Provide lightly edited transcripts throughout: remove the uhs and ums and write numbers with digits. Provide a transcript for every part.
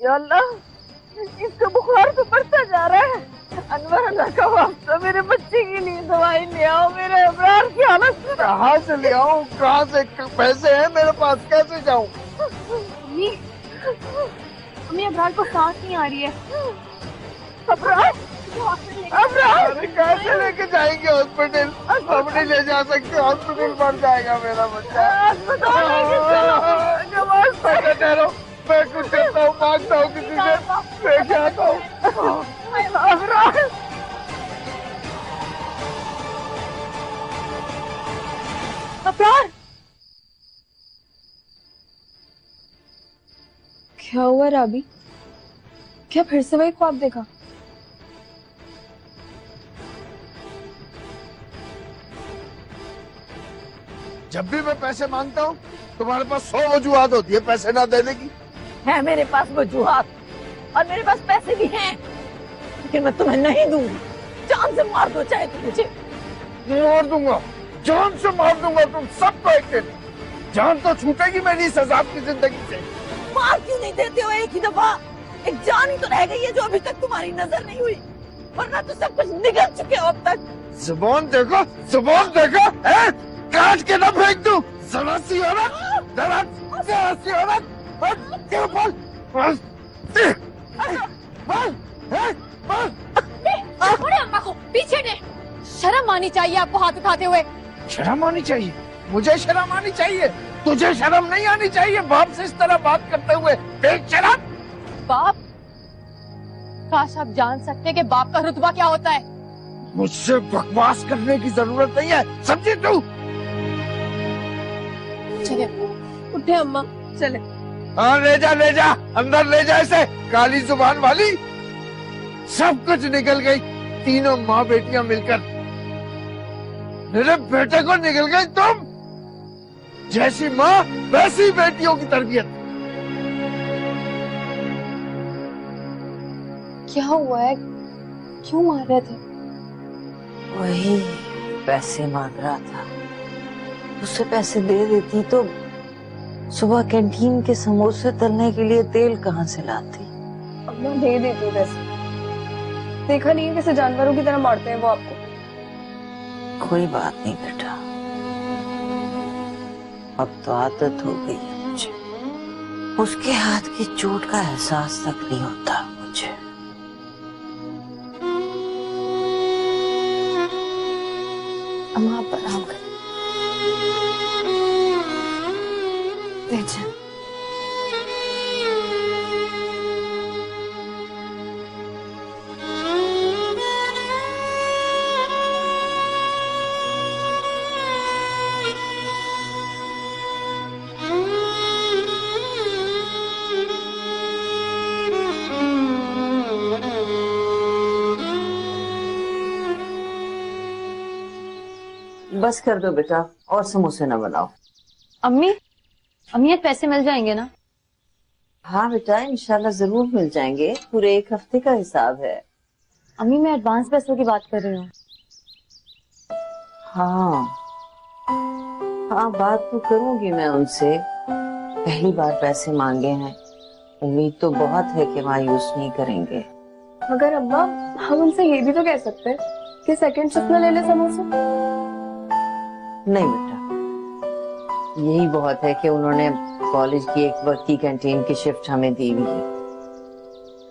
या अल्लाह, इसका बुखार तो बढ़ता जा रहा है। अनवर, अल्लाह का वास्ता मेरे बच्चे के लिए दवाई ले आओ। मेरे अबरार की हालत कहाँ से ले आऊँ? कहाँ से पैसे हैं मेरे पास? कैसे जाऊँ? अम्मी, अम्मी अबरार को सांस नहीं आ रही है। अबरार, अबरार, अरे कैसे लेके जाएंगे हॉस्पिटल? हम नहीं ले जा सकते, हॉस्पिटल बढ़ जाएगा मेरा बच्चा। अस्पताल लेके चलो। नमाज पढ़। ठहरो, मैं कुछ करता हूँ, मांगता हूँ किसी से, मैं क्या आता हूँ। अबरार, अबरार, क्या हुआ राबी? क्या फिर से वही ख्वाब देखा? जब भी मैं पैसे मांगता हूँ तुम्हारे पास 100 वजूहात होती है पैसे ना देने की। है मेरे पास वजूहात और मेरे पास पैसे भी हैं, लेकिन मैं तुम्हें नहीं दूंगी। जान से मार दो चाहे तुम मुझे। मार दूंगा, जान से मार दूंगा तुम सबको एक दिन। जान तो छूटेगी मेरी इस अजाब की जिंदगी से। मार क्यों नहीं देते हो एक ही दफा? एक जान ही तो रह गई है जो अभी तक तुम्हारी नजर नहीं हुई, वरना तो सब कुछ निकल चुके हो अब तक। जुबान देखो, जुबान देखो, है? काट के ना फेंक दूं। जरा सी औरत, जरा सी औरत, क्यों बोल? छोड़े अम्मा को, पीछे ने। शर्म आनी चाहिए आपको हाथ उठाते हुए। शर्म आनी चाहिए? मुझे शर्म आनी चाहिए? तुझे शर्म नहीं आनी चाहिए बाप से इस तरह बात करते हुए? बेशरम। बाप? काश आप जान सकते कि बाप का रुतबा क्या होता है। मुझसे बकवास करने की जरूरत नहीं है, समझी तू? चले उठे अम्मा, चले। हाँ ले जा, अंदर ले जा इसे, काली जुबान वाली। सब कुछ निकल गई, तीनों माँ बेटियां मिलकर मेरे बेटे को निकल गई। तुम जैसी माँ वैसी बेटियों की तरबियत। क्या हुआ है? क्यों मार रहे थे? वही पैसे मांग रहा था, उससे पैसे दे देती तो सुबह कैंटीन के समोसे तलने के लिए तेल कहाँ से लाती। अम्मा दे देती वैसे। देखा नहीं है कैसे जानवरों की तरह मारते हैं वो आपको? कोई बात नहीं बेटा, अब तो आदत हो गई है मुझे। उसके हाथ की चोट का एहसास तक नहीं होता मुझे। अम्मा आप आराम करें। टेंशन। बस कर दो बेटा, और समोसे ना बनाओ। अम्मी, अम्मी आज पैसे मिल जाएंगे ना? हाँ बेटा, इंशाल्लाह जरूर मिल जाएंगे, पूरे एक हफ्ते का हिसाब है। अम्मी मैं एडवांस पैसों की बात कर रही हूँ। हाँ हाँ, बात तो करूंगी मैं उनसे। पहली बार पैसे मांगे हैं, उम्मीद तो बहुत है कि मायूस नहीं करेंगे। मगर अम्मा हम उनसे ये भी तो कह सकते हैं कि सेकंड शिफ्ट में ले ले समोसे। नहीं बेटा, यही बहुत है कि उन्होंने कॉलेज की एक वक्त की कैंटीन की शिफ्ट हमें दी हुई है।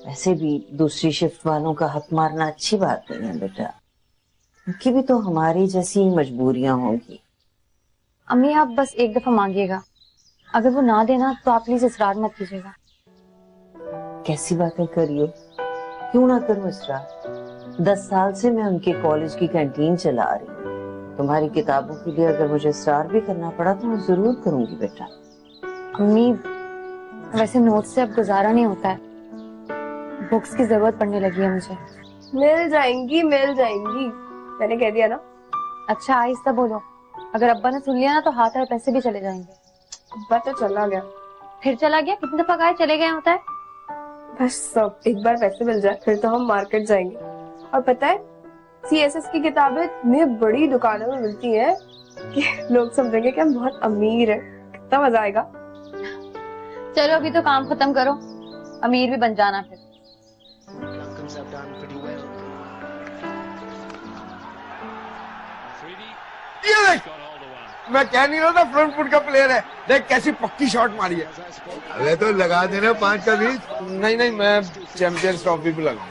वैसे भी दूसरी शिफ्ट वालों का हक मारना अच्छी बात नहीं है बेटा, उनकी भी तो हमारी जैसी मजबूरियां होंगी। अम्मी आप बस एक दफा मांगिएगा, अगर वो ना देना तो आप प्लीज इसरार मत कीजिएगा। कैसी बातें करियो, क्यों ना करूं इसरार? 10 साल से मैं उनके कॉलेज की कैंटीन चला रही हूँ। तुम्हारी किताबों के लिए अगर मुझे इसरार भी करना पड़ा तो मैं जरूर करूंगी बेटा। अम्मी वैसे नोट से अब गुजारा नहीं होता है, बुक्स की जरूरत पड़ने लगी है मुझे। मिल जाएंगी, मिल जाएंगी, मैंने कह दिया ना। अच्छा आहिस्ता बोलो, अगर अब्बा ने सुन लिया ना तो हाथ और पैसे भी चले जाएंगे। अब्बा तो चला गया। फिर चला गया? कितनी दफा कहा चले गए होता है? बस सब एक बार पैसे मिल जाए फिर तो हम मार्केट जाएंगे। और पता है CSS की किताबें इतनी बड़ी दुकानों में मिलती हैं कि लोग समझेंगे कि हम बहुत अमीर हैं। कितना मजा आएगा। चलो अभी तो काम खत्म करो, अमीर भी बन जाना फिर। ये देख, मैं कह नहीं रहा था फ्रंट फुट का प्लेयर है। देख कैसी पक्की शॉट मारी है। अबे तो लगा देना 5 का 20। नहीं नहीं, मैं चैंपियंस ट्रॉफी पे लगा।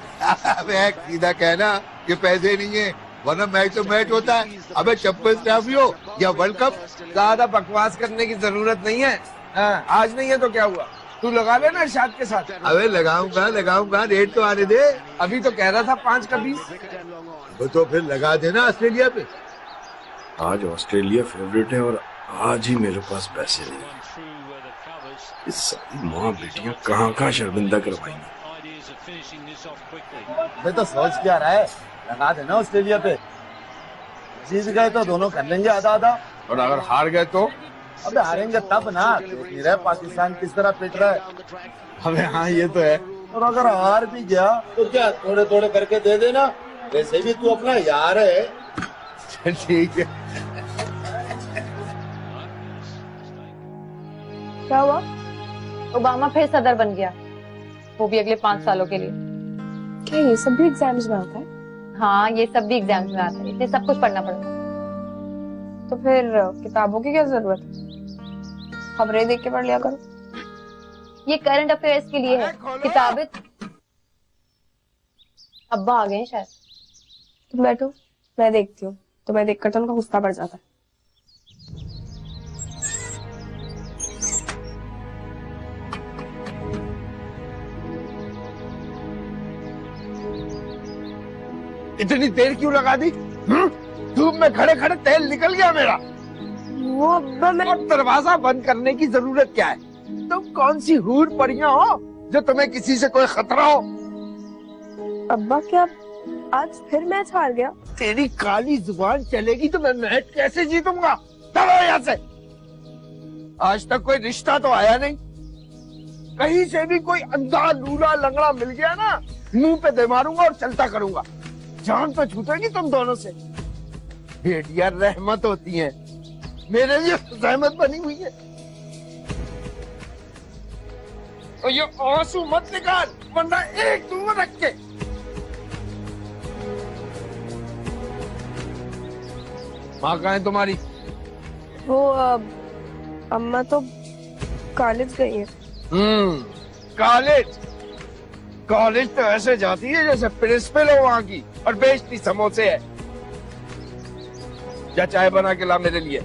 अबे सीधा कहना कि पैसे नहीं है, वरना मैच तो मैच होता है। अबे चैंपियंस ट्रॉफी हो या वर्ल्ड कप, ज्यादा बकवास करने की जरूरत नहीं है। हाँ, आज नहीं है तो क्या हुआ, तू लगा लेना इरशाद के साथ। अबे लगाऊंगा, रेट तो आने दे। अभी तो कह रहा था 5 का 20। वो तो फिर लगा देना ऑस्ट्रेलिया पे। आज ऑस्ट्रेलिया फेवरेट है और आज ही मेरे पास पैसे नहीं। इस सारी माँ बेटियां कहाँ शर्मिंदा करवाएंगी। मैं तो सोच क्या रहा है, लगा देना ऑस्ट्रेलिया पे। जीत गए तो दोनों कर लेंगे आधा आधा। और अगर हार गए तो? अबे हारेंगे तब ना। देख नहीं रहे पाकिस्तान किस तरह पिट रहा है। अबे हाँ ये तो है। और अगर हार भी गया तो क्या थोड़े थोड़े करके दे देना, वैसे भी तू अपना यार है। ठीक है। क्या हुआ? ओबामा फिर सदर बन गया, वो भी अगले 5 सालों के लिए। क्या ये सब भी एग्जाम्स में आता है? हाँ, ये सब भी एग्जाम्स में आता है, इसलिए सब कुछ पढ़ना पड़ता है। तो फिर किताबों की क्या जरूरत है, खबरें देख के पढ़ लिया करो। ये करंट अफेयर्स के लिए है, किताबें। अब्बा आ गए हैं शायद। तुम बैठो, मैं देखती हूँ। तो मैं देखकर तो उनका गुस्सा बढ़ जाता है। इतनी देर क्यों लगा दी? धूप में खड़े खड़े तेल निकल गया मेरा। वो अब्बा मैं और दरवाजा बंद करने की जरूरत क्या है? तुम कौन सी हूर परियां हो जो तुम्हें किसी से कोई खतरा हो? अब्बा क्या आज फिर मैच हार गया? तेरी काली जुबान चलेगी तो मैं मैच कैसे जीतूंगा? चलो यहाँ से। आज तक कोई रिश्ता तो आया नहीं। कहीं से भी कोई अंधा लूला लंगड़ा मिल गया ना, मुंह पे दे मारूंगा और चलता करूंगा। जान तो छूटेगी तुम दोनों से। बेटियां रहमत होती हैं, मेरे लिए रहमत बनी हुई है। तो ये आंसू मत निकाल, वरना एक दूंगा रख के। माँ कहाँ है तुम्हारी? वो अम्मा तो कॉलेज गई है। कॉलेज? कॉलेज तो ऐसे जाती है जैसे प्रिंसिपल हो वहाँ की, और बेचती समोसे है। या चाय बना के ला मेरे लिए।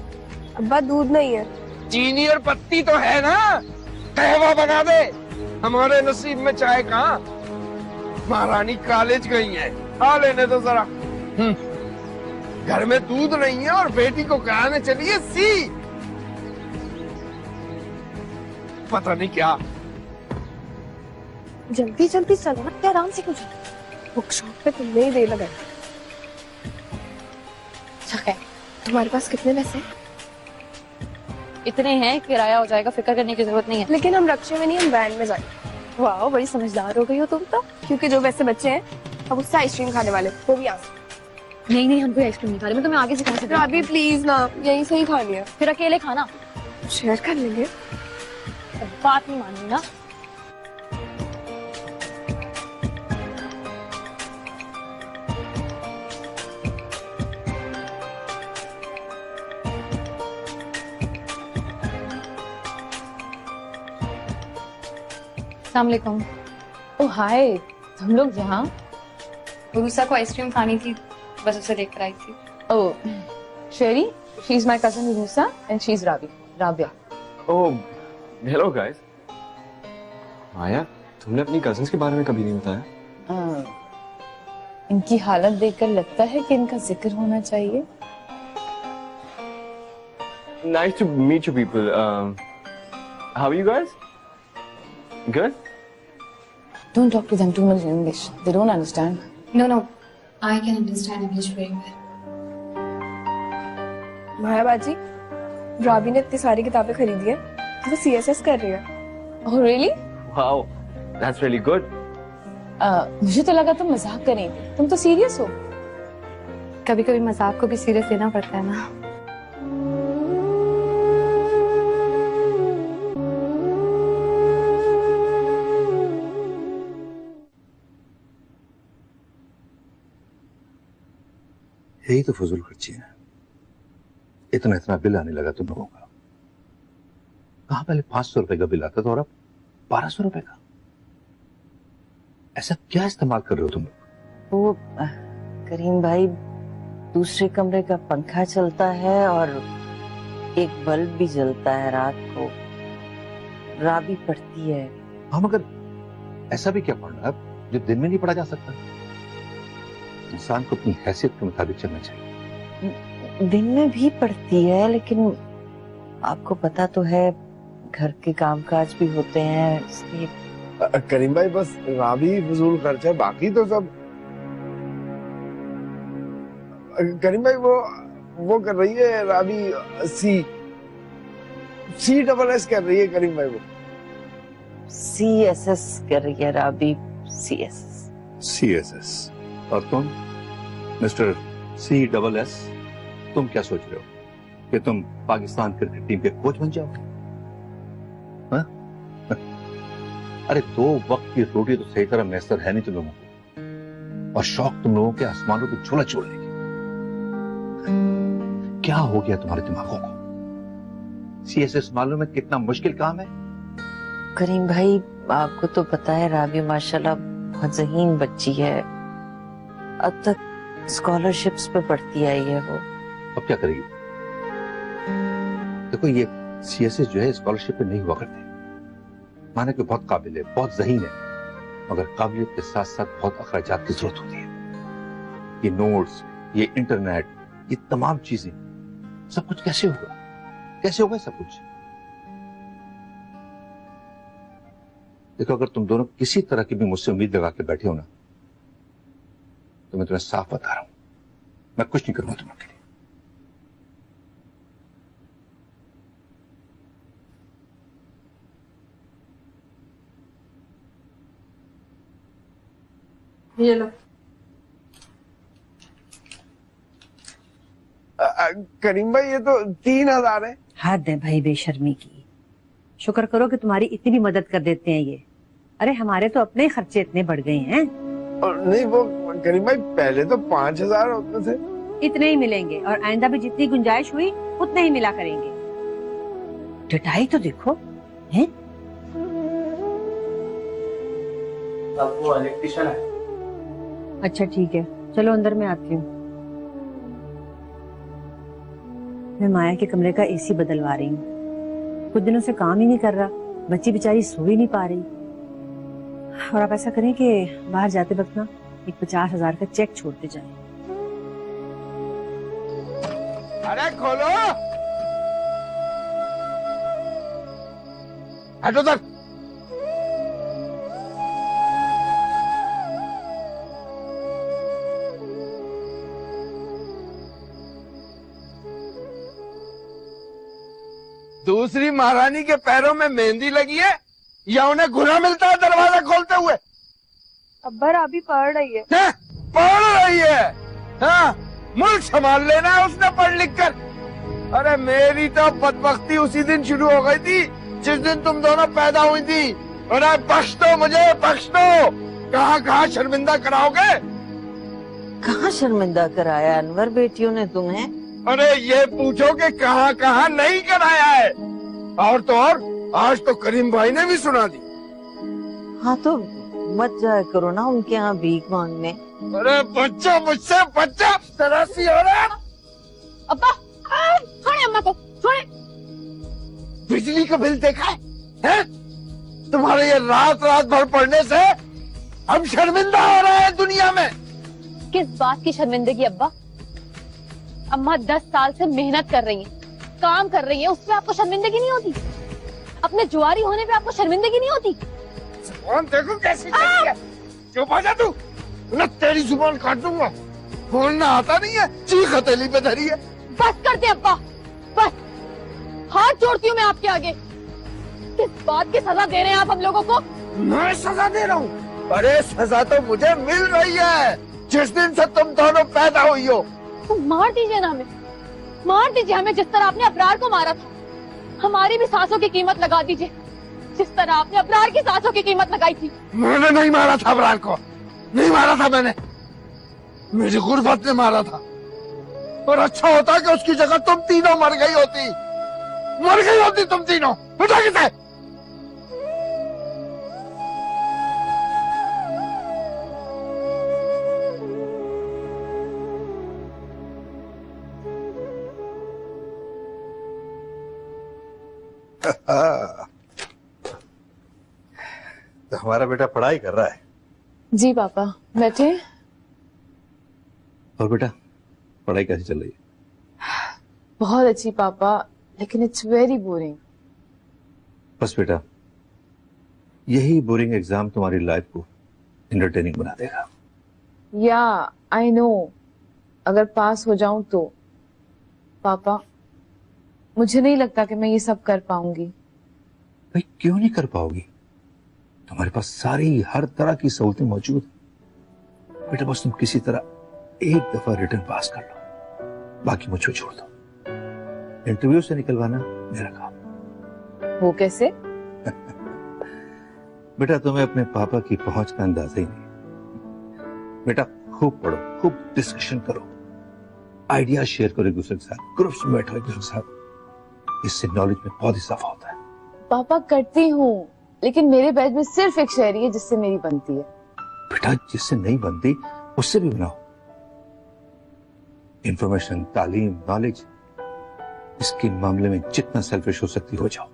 अब्बा दूध नहीं है। चीनी और पत्ती तो है ना, कहवा बना दे। हमारे नसीब में चाय कहाँ? महारानी कॉलेज गई है, आ लेने दो जरा। घर में दूध नहीं है और बेटी को कराने चलिए सी। पता नहीं क्या। जल्दी जल्दी चलो ना, क्या आराम से क्यों चलो? बुक शॉप पे तुमने ही दे लगाई। अच्छा, तुम्हारे पास कितने पैसे? इतने हैं, किराया हो जाएगा, फिक्र करने की जरूरत नहीं है। लेकिन हम रक्षे में नहीं, हम वैन में जाएंगे। वाह, बड़ी समझदार हो गई हो तुम तो। क्योंकि जो वैसे बच्चे हैं अब उससे आइसक्रीम खाने वाले, वो भी यहाँ से। नहीं, हम कोई आइसक्रीम नहीं खा रहे। मैं तुम्हें आगे से कहा सकती हूँ। अभी प्लीज ना, यहीं से ही खानी है। फिर अकेले खाना, शेयर कर लेंगे। बात नहीं माननी ना। अस्सलाम वालेकुम। ओह हाय, तुम लोग यहाँ? उरुसा को आइसक्रीम खानी थी, बस उसे देखकर आई थी। Oh Sherry, she is my cousin Urusa and she is Rabia. Oh hello guys. Maya, तुमने अपनी कजिन्स के बारे में कभी नहीं बताया। इनकी हालत देखकर लगता है कि इनका जिक्र होना चाहिए। Nice to meet you people. How are you guys? Good? Don't talk to them too much in English. They don't understand. No, I can understand English very well. माया बाजी, राबी ने इतनी सारी किताबें खरीदी है, वो CSS कर रही है। Oh really? Wow, that's really good. मुझे तो लगा तुम मजाक कर रही थी। तुम तो सीरियस हो। कभी कभी मजाक को भी सीरियस लेना पड़ता है ना। यही तो फजूल खर्ची है। इतना इतना बिल आने लगा तुम लोगों का। कहां पहले 500 रुपए का बिल आता था और अब 1200 रुपए का। ऐसा क्या इस्तेमाल कर रहे हो तुम लोग? वो करीम भाई, दूसरे कमरे का पंखा चलता है और एक बल्ब भी जलता है रात को। राबी पढ़ती है। हाँ, मगर ऐसा भी क्या पढ़ना है जो दिन में नहीं पढ़ा जा सकता? इंसान को अपनी हैसियत के मुताबिक चलना चाहिए। दिन में भी पढ़ती है, लेकिन आपको पता तो है घर के कामकाज भी होते हैं, इसलिए। करीम भाई, बस राबी फजूल खर्च है, बाकी तो सब। करीम भाई, वो कर रही है राबी CSS कर रही है करीम भाई। वो CSS कर रही है राबी, CSS। और तुम मिस्टर CSS, तुम क्या सोच रहे हो कि तुम पाकिस्तान क्रिकेट टीम के कोच बन जाओगे? हाँ? अरे 2 वक्त की रोटी तो सही तरह मैसर है नहीं तुम लोगों को, और शौक तुम लोगों के आसमानों को झूला छोड़ने की। क्या हो गया तुम्हारे दिमागों को? CSS मालूम है कितना मुश्किल काम है? करीम भाई, आपको तो पता है राबी माशाल्लाह बहुत ज़हीन बच्ची है। अब तक स्कॉलरशिप्स पे पढ़ती आई है वो। अब क्या करेगी? देखो, ये CSS जो है स्कॉलरशिप पे नहीं हुआ करते। माने कि बहुत काबिल है, बहुत ज़हीन है, मगर काबिलियत के साथ साथ बहुत अखराजात की जरूरत होती है। ये नोट्स, ये इंटरनेट, ये तमाम चीजें, सब कुछ कैसे होगा? कैसे होगा सब कुछ? देखो, अगर तुम दोनों किसी तरह की भी मुझसे उम्मीद लगा के बैठे हो ना, तो मैं तुम्हें साफ बता रहा हूं, मैं कुछ नहीं करूंगा तुम्हारे लिए। ये लो। करीम भाई, ये तो 3000 है। हद है भाई बेशर्मी की। शुक्र करो कि तुम्हारी इतनी भी मदद कर देते हैं ये। अरे हमारे तो अपने खर्चे इतने बढ़ गए हैं। और नहीं, वो करीम भाई पहले तो 5000 होते थे। इतने ही मिलेंगे और आइंदा भी जितनी गुंजाइश हुई उतने ही मिला करेंगे। डटाई तो देखो हैं? अब वो इलेक्ट्रिशियन है। अच्छा ठीक है, चलो अंदर मैं आती हूँ। मैं माया के कमरे का AC बदलवा रही हूँ। कुछ दिनों से काम ही नहीं कर रहा, बच्ची बेचारी सो ही नहीं पा रही। और आप ऐसा करें कि बाहर जाते वक्त ना एक 50,000 का चेक छोड़ते जाएं। अरे खोलो, हटो तक। दूसरी महारानी के पैरों में मेहंदी लगी है या उन्हें गुना मिलता है दरवाजा खोलते हुए? अब्बा राबी पढ़ रही है। पढ़ रही है? हाँ, मुल्क संभाल लेना है उसने पढ़ लिख कर। अरे मेरी तो बदबख्ती उसी दिन शुरू हो गई थी जिस दिन तुम दोनों पैदा हुई थी। अरे बख्श दो मुझे, बख्श दो। कहाँ शर्मिंदा कराओगे? कहाँ शर्मिंदा कराया अनवर बेटियों ने तुम्हें? अरे ये पूछो कि कहाँ नहीं कराया है। और तो और आज तो करीम भाई ने भी सुना दी। हाँ तो मत जाया करो ना उनके यहाँ भीख मांगने। अरे बच्चा, मुझसे बच्चा तरासी हो रहा है। अब्बा छोड़े अम्मा को, छोड़े। बिजली का बिल देखा है? तुम्हारे ये रात भर पढ़ने से हम शर्मिंदा हो रहे हैं दुनिया में। किस बात की शर्मिंदगी अब्बा? अम्मा 10 साल से मेहनत कर रही हैं, काम कर रही हैं, उससे आपको शर्मिंदगी नहीं होती? अपने जुआरी होने पे आपको शर्मिंदगी नहीं होती? जुबान देखो कैसी चली है। चुप हो जा तू, न तेरी जुबान काट दूंगा। बोलना आता नहीं है, चीख हथेली पे धरी है। बस कर दे अब्बा, बस। हाथ जोड़ती हूँ मैं आपके आगे। किस बात की सजा दे रहे हैं आप हम लोगों को? मैं सजा दे रहा हूँ? अरे सजा तो मुझे मिल रही है जिस दिन से तुम दोनों पैदा हुई हो। तो मार दीजिए ना हमें, मार दीजिए हमें जिस तरह आपने अबरार को मारा था। हमारी भी सांसों की कीमत लगा दीजिए जिस तरह आपने अबरार की सांसों की कीमत लगाई थी। मैंने नहीं मारा था अबरार को, नहीं मारा था मैंने। मेरी गुर्बत ने मारा था। और अच्छा होता कि उसकी जगह तुम तीनों मर गई होती तुम तीनों। उठा किसे? तो हमारा बेटा पढ़ाई कर रहा है। जी पापा, बैठे। और बेटा पढ़ाई कैसी चल रही है? बहुत अच्छी पापा, लेकिन इट्स वेरी बोरिंग। बस बेटा, यही बोरिंग एग्जाम तुम्हारी लाइफ को एंटरटेनिंग बना देगा। या आई नो, अगर पास हो जाऊं तो। पापा, मुझे नहीं लगता कि मैं ये सब कर पाऊंगी। भाई क्यों नहीं कर पाओगी? तुम्हारे पास सारी हर तरह की सहूलतें मौजूद हैं। बेटा बस तुम किसी तरह एक दफा रिटर्न पास कर लो, बाकी मुझे छोड़ दो। इंटरव्यू से निकलवाना मेरा काम। वो कैसे? बेटा तुम्हें अपने पापा की पहुंच का अंदाजा ही नहीं। बेटा खूब पढ़ो, खूब डिस्कशन करो, आइडिया शेयर करो एक दूसरे के साथ, ग्रुप्स में बैठो एक दूसरे के साथ। इससे नॉलेज में बहुत इजाफा होता है। पापा करती हूँ, लेकिन मेरे बैच में सिर्फ एक शायरी है जिससे मेरी बनती है। बेटा जिससे नहीं बनती उससे भी बनाओ। इंफॉर्मेशन, तालीम, नॉलेज, इसके मामले में जितना सेल्फिश हो सकती हो जाओ।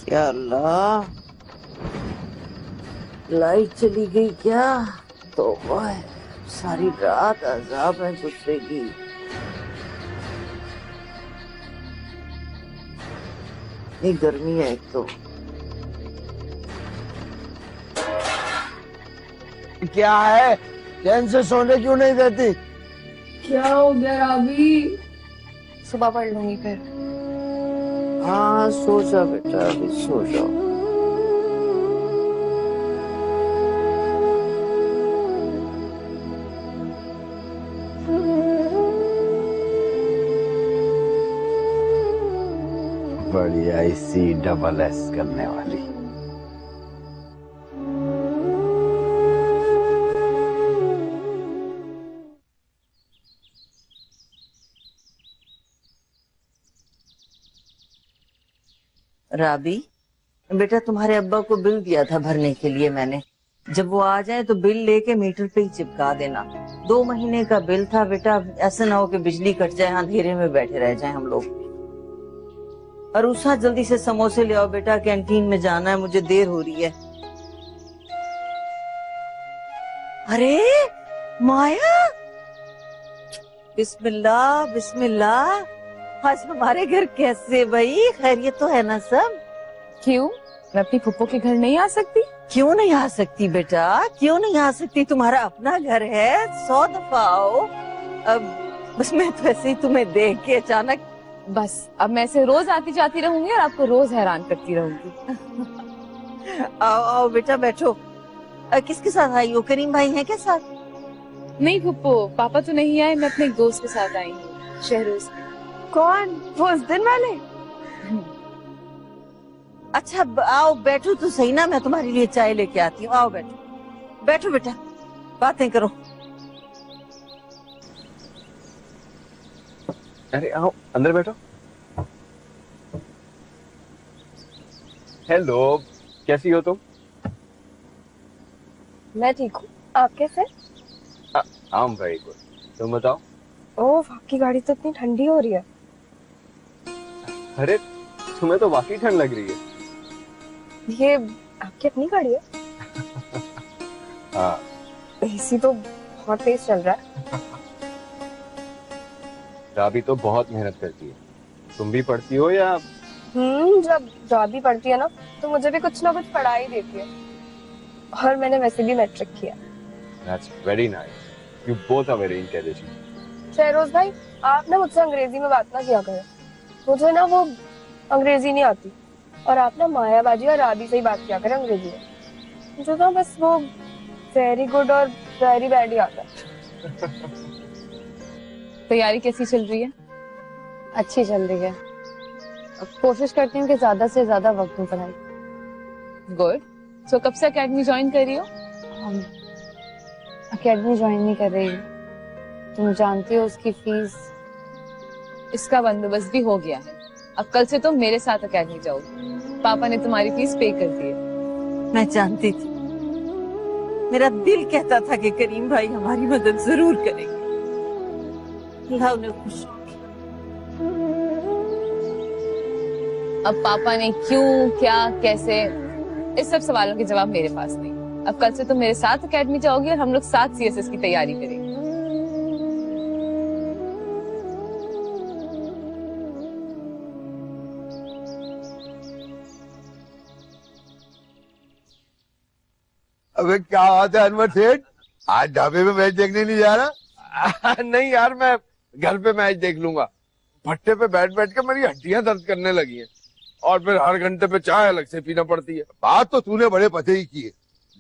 या अल्लाह, लाइट चली गई क्या? तो वह सारी रात अजाब है गुजरेगी। इतनी गर्मी है एक तो। क्या है, चैन से सोने क्यों नहीं देती? क्या हो गया अभी? सुबह पढ़ लूंगी फिर। हाँ सो जा बेटा, अभी सो जाओ। बढ़िया इसी डबल एस करने वाली। राबी बेटा, तुम्हारे अब्बा को बिल दिया था भरने के लिए मैंने। जब वो आ जाए तो बिल लेके मीटर पे ही चिपका देना। 2 महीने का बिल था बेटा, ऐसा ना हो कि बिजली कट जाए, अंधेरे में बैठे रह जाए हम लोग। और उषा जल्दी से समोसे ले आओ बेटा, कैंटीन में जाना है, मुझे देर हो रही है। अरे माया, बिस्मिल्लाह बिस्मिल्लाह। आज हमारे घर कैसे भाई, खैरियत तो है ना सब? क्यों, मैं अपनी फुप्पो के घर नहीं आ सकती? क्यों नहीं आ सकती बेटा, क्यों नहीं आ सकती? तुम्हारा अपना घर है, 100 दफा आओ। अब बस मैं तो ऐसे ही तुम्हें देख के अचानक, बस अब मैं ऐसे रोज आती जाती रहूंगी और आपको रोज हैरान करती रहूंगी। आओ आओ बेटा बैठो। किसके साथ आई हो? करीम भाई हैं क्या साथ? नहीं फुप्पो, पापा तो नहीं आए, मैं अपने एक दोस्त के साथ आई हूँ, शहरोज। कौन? वो उस दिन वाले? अच्छा आओ बैठो तो सही ना, मैं तुम्हारे लिए चाय लेके आती हूँ। आओ बैठो, बैठो बेटा, बातें करो। अरे आओ अंदर बैठो। हेलो, कैसी हो तुम? मैं ठीक हूँ, आप कैसे? I am very good. तुम बताओ। ओह, आपकी गाड़ी तो इतनी ठंडी हो रही है। अरे तुम्हें तो वाकई ठंड लग रही है। ये आपकी अपनी गाड़ी है? हाँ। एसी तो बहुत तेज चल रहा है। राबी तो बहुत मेहनत करती है। तुम भी पढ़ती हो या? जब राबी पढ़ती है ना तो मुझे भी कुछ ना कुछ पढ़ा ही देती है। और मैंने वैसे भी मैट्रिक किया। That's very nice. You both are very intelligent. Shahroz भाई, आप ना मुझसे अंग्रेजी में बात ना किया करें। मुझे ना वो अंग्रेजी नहीं आती। और आप ना मायाबाजी और राबी से ही बात किया करें अंग्रेजी में। मुझे ना बस वो वेरी गुड और वेरी बैड ही आता है। तैयारी कैसी चल रही है? अच्छी चल रही है। अब कोशिश करती हूँ कि ज्यादा से ज्यादा वक्त दूं पढ़ाई। गुड। सो कब से एकेडमी ज्वाइन कर रही हो? एकेडमी ज्वाइन नहीं कर रही। तुम जानती हो उसकी फीस। इसका बंदोबस्त भी हो गया है। अब कल से तुम मेरे साथ एकेडमी जाओगी। पापा ने तुम्हारी फीस पे कर दी है। मैं जानती थी, मेरा दिल कहता था कि करीम भाई हमारी मदद जरूर करेंगे। अल्लाह उन्हें खुश रखे। अब पापा ने क्यों, क्या, कैसे, इस सब सवालों के जवाब मेरे पास नहीं। अब कल से तुम मेरे साथ एकेडमी जाओगी और हम लोग साथ सीएसएस की तैयारी करेंगे। अबे क्या बात है अनवर सेठ, आज ढाबे में मैच देखने नहीं जा रहा? नहीं यार, मैं घर पे मैच देख लूंगा। भट्टे पे बैठ बैठ के मेरी हड्डियां दर्द करने लगी हैं और फिर हर घंटे पे चाय अलग से पीना पड़ती है। बात तो तूने बड़े पते ही की है,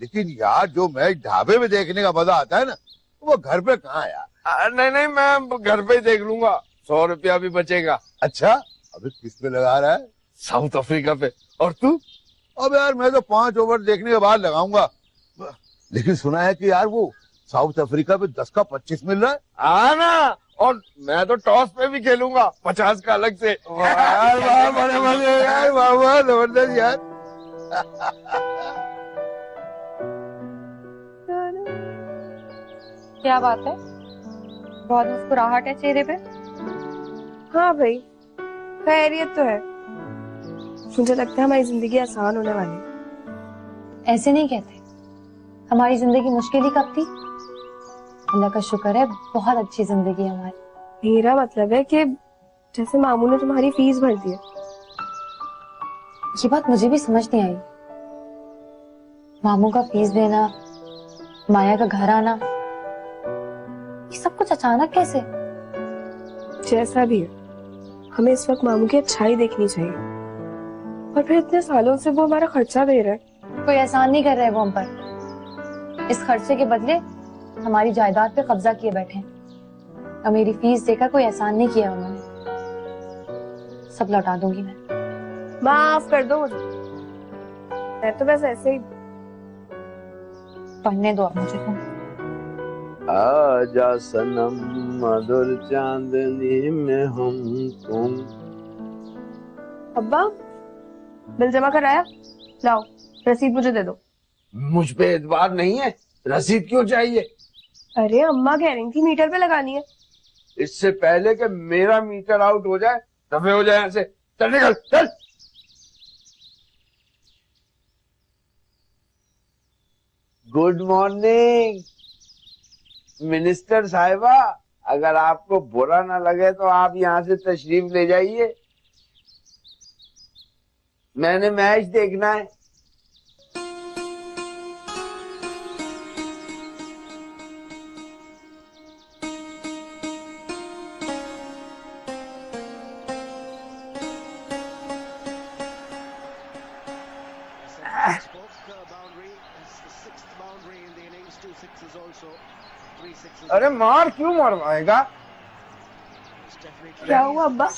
लेकिन यार जो मैच ढाबे में देखने का मजा आता है ना, वो घर पे कहाँ यार। नहीं, मैं घर पे ही देख लूंगा। 100 रुपया भी बचेगा। अच्छा, अबे किस पे लगा रहा है? साउथ अफ्रीका पे। और तू? अब यार मैं तो 5 ओवर देखने के बाद लगाऊंगा, लेकिन सुना है कि यार वो साउथ अफ्रीका पे 10 का 25 मिल रहा है। हाँ ना, और मैं तो टॉस पे भी खेलूंगा 50 का अलग से। यार वाह, बड़े मजे यार, वाह वाह, जबरदस्त यार। क्या बात है, बहुत मुस्कुराहट है चेहरे पे। हाँ भाई, खैरियत तो है। मुझे लगता है हमारी जिंदगी आसान होने वाली है। ऐसे नहीं कहते, हमारी जिंदगी मुश्किल ही कब थी। अल्लाह का शुक्र है, बहुत अच्छी जिंदगी है हमारी। मेरा मतलब है कि जैसे मामू ने तुम्हारी फीस भर दी है। ये बात मुझे भी समझ नहीं आई। मामू का फीस देना, माया का घर आना, ये सब कुछ अचानक कैसे? जैसा भी है, हमें इस वक्त मामू की अच्छाई देखनी चाहिए। और फिर इतने सालों से वो हमारा खर्चा दे रहा है। कोई एहसान नहीं कर रहा है वो हम पर। इस खर्चे के बदले हमारी जायदाद पे कब्जा किए बैठे हैं। और मेरी फीस देकर कोई एहसान नहीं किया उन्होंने। सब लौटा दूंगी मैं। माफ कर दो मुझे, मैं तो बस ऐसे ही। पढ़ने दो अब मुझे तुम। आजा सनम मधुर चांदनी में हम तुम। अब्बा, बिल जमा कराया? लाओ रसीद मुझे दे दो। मुझ पे एतबार नहीं है, रसीद क्यों चाहिए? अरे अम्मा कह रही थी मीटर पे लगानी है। इससे पहले कि मेरा मीटर आउट हो जाए, दफे हो जाए ऐसे। चल निकल, चल। गुड मॉर्निंग मिनिस्टर साहिबा, अगर आपको बुरा ना लगे तो आप यहाँ से तशरीफ ले जाइए। मैंने मैच देखना है। अरे मार क्यों मरवाएगा? क्या हुआ अब्बा?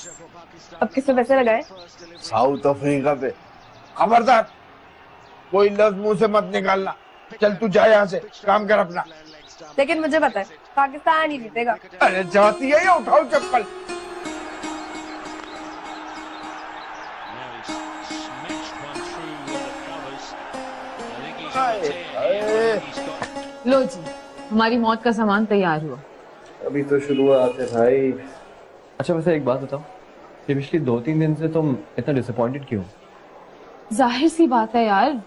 अब किस पे पैसे लगाए? साउथ अफ्रीका पे। खबरदार कोई लफ्ज मुंह से मत निकालना। चल तू जा यहाँ से, काम कर अपना। लेकिन मुझे पता है पाकिस्तान ही जीतेगा। अरे जाती है या उठाओ चप्पल। लो जी, हमारी मौत का सामान तैयार हुआ। अभी तो शुरुआत है भाई। अच्छा वैसे एक बात बताओ, ये पिछली 2-3 दिन से तुम इतना डिसअपॉइंटेड क्यों? जाहिर सी बात है यार,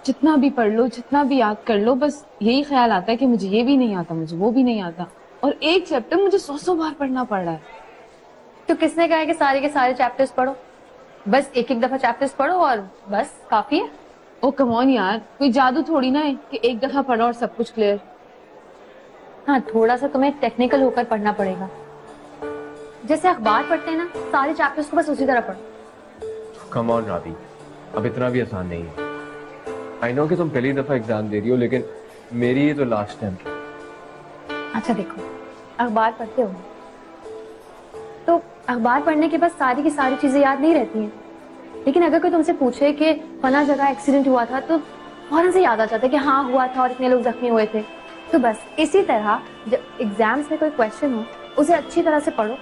जितना भी पढ़ लो, जितना भी याद कर लो, बस यही ख्याल आता है कि मुझे ये भी नहीं आता, मुझे वो भी नहीं आता, और एक चैप्टर मुझे 100 बार पढ़ना पड़ रहा है। तो किसने कहा है कि सारे के सारे चैप्टर्स पढ़ो? बस एक एक दफा चैप्टर्स पढ़ो और बस काफी है। ओ कम ऑन यार, कोई जादू थोड़ी ना है कि एक दफा पढ़ो और सब कुछ क्लियर। हाँ, थोड़ा सा तुम्हें टेक्निकल होकर पढ़ना पड़ेगा। जैसे अखबार पढ़ते हैं ना, सारे चैप्टर्स को बस उसी तरह पढ़ो। कम ऑन राबी, अब इतना भी आसान नहीं है। आई नो कि तुम पहली दफा एग्जाम दे रही हो, लेकिन मेरी ये तो लास्ट टाइम। अच्छा देखो, अखबार पढ़ते हो तो अखबार पढ़ने के बाद सारी की सारी चीजें याद नहीं रहती हैं, लेकिन अगर कोई तुमसे पूछे कि फला जगह एक्सीडेंट हुआ था तो फौरन से याद आ जाता है कि हाँ हुआ था और इतने लोग जख्मी हुए थे। तो बस इसी तरह जब एग्जाम्स में कोई क्वेश्चन हो, उसे अच्छी तरह से पढ़ो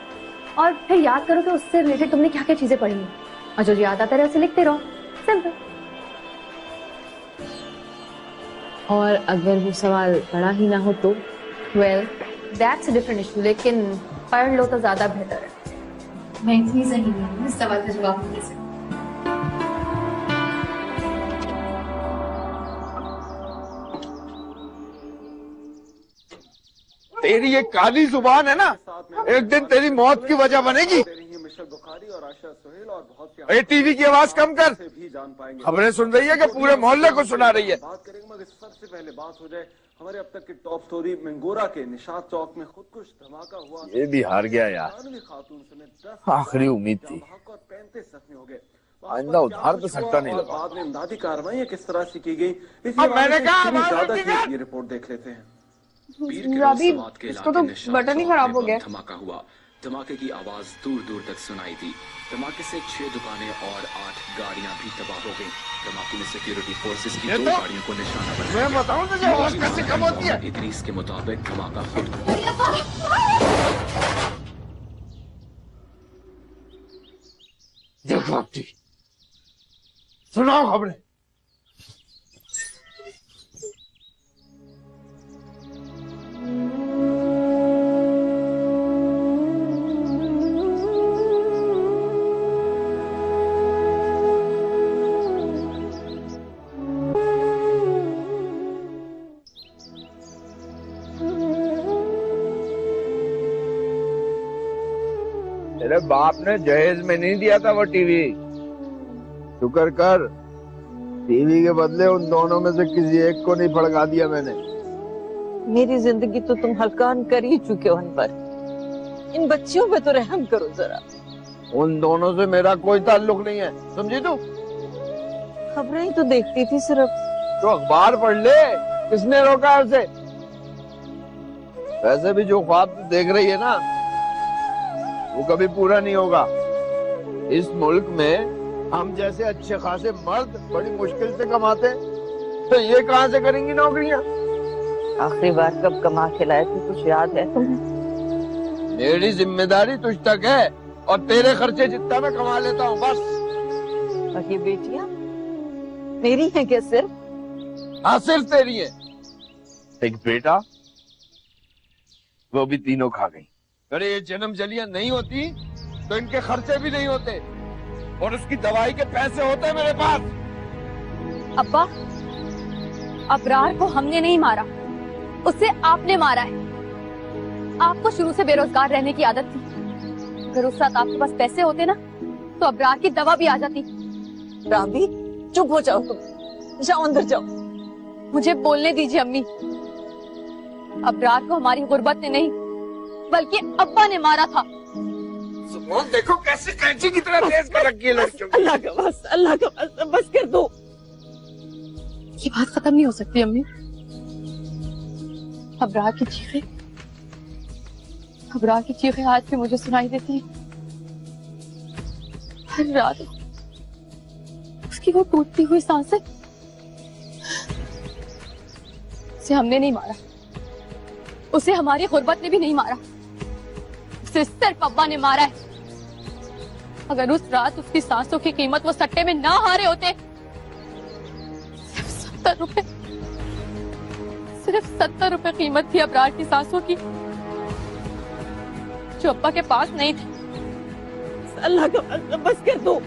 और फिर याद करो कि उससे रिलेटेड तुमने क्या क्या चीजें पढ़ी हैं, और जो याद आता है उसे लिखते रहो। सिंपल। और अगर वो सवाल पढ़ा ही ना हो तो? Well that's a different issue, लेकिन पढ़ लो तो ज्यादा बेहतर है। मैं इतनी सही नहीं हूँ इस सवाल का जवाब देने से। तेरी ये काली जुबान है ना, एक दिन तेरी मौत की वजह बनेगी। ये टीवी की आवाज कम कर, खबरें सुन रही है कि पूरे मोहल्ले को सुना रही है। बात करेंगे मगर सबसे पहले बात हो जाए हमारे अब तक की टॉप स्टोरी मंगोरा के निशात चौक में खुदकुश धमाका हुआ। ये भी हार गया यार, आखिरी उम्मीद थी। 35 जख्मी हो गए। आइंदा उधार तो सकता नहीं लगा। बाद में इमदादी कार्रवाई किस तरह से की गई, मैंने कहा ज्यादा ये रिपोर्ट देख लेते हैं। राबी, इसको तो बटन ही खराब हो गया। धमाका हुआ, धमाके की आवाज दूर दूर तक सुनाई दी। धमाके से 6 दुकानें और 8 गाड़ियां भी तबाह हो गईं। धमाके में सिक्योरिटी फोर्सेस की 2 गाड़ियों को निशाना बनाया। मैं बताऊं तुझे आवाज कैसे कम होती है। इदरीस के मुताबिक धमाका खुद देखो आपकी सुनाओ खबरें। तेरे बाप ने जहेज में नहीं दिया था वो टीवी, शुक्र कर। टीवी के बदले उन दोनों में से किसी एक को नहीं फड़का दिया मैंने। मेरी जिंदगी तो तुम हल्कान कर ही चुके हो उन पर, इन बच्चियों पे तो रहम करो जरा। उन दोनों से मेरा कोई ताल्लुक नहीं है, समझी तू? खबरें ही तो देखती थी सिर्फ। तो अखबार पढ़ ले, किसने रोका है उसे? वैसे भी जो ख्वाब तू देख रही है ना, वो कभी पूरा नहीं होगा। इस मुल्क में हम जैसे अच्छे खासे मर्द बड़ी मुश्किल से कमाते, तो ये कहां से करेंगी नौकरियां? आखिरी बार कब कमा के लाए थे, कुछ याद है तुम्हें? मेरी जिम्मेदारी तुझ तक है और तेरे खर्चे जितना मैं कमा लेता हूँ बस। और ये बेटियां मेरी हैं क्या सिर्फ? हाँ सिर्फ तेरी है। एक बेटा, वो भी तीनों खा गई। अरे ये जन्म जलियां नहीं होती तो इनके खर्चे भी नहीं होते और उसकी दवाई के पैसे होते हैं मेरे पास। अब्बा, अबरार को हमने नहीं मारा, उसे आपने मारा है। आपको शुरू से बेरोजगार रहने की आदत थी। अगर उस साथ आपके पास पैसे होते ना, तो अबरार की दवा भी आ जाती। राबी, चुप हो जाओ तुम, जाओ अंदर जाओ। मुझे बोलने दीजिए अम्मी। अबरार को हमारी गुर्बत ने नहीं, बल्कि अब्बा ने मारा था। सुमोन, देखो कैसे कैंची की तरह तेज कर रखी है लड़कियों को। अल्लाह का बस, अल्लाह का बस, बस कर दो। ये बात खत्म नहीं हो सकती अम्मी। अबरार की चीखें आज भी मुझे सुनाई देती हैं। हर रात उसकी वो टूटती हुई सांसें। उसे हमने नहीं मारा, उसे हमारी गुर्बत ने भी नहीं मारा, उसे सिर्फ अब्बा ने मारा है। अगर उस रात उसकी सांसों की कीमत वो सट्टे में ना हारे होते, सिर्फ 70 रुपए कीमत थी अबरार की सांसों की, जो अब्बा के पास नहीं थे। अल्लाह का वास्ता बस कर दो।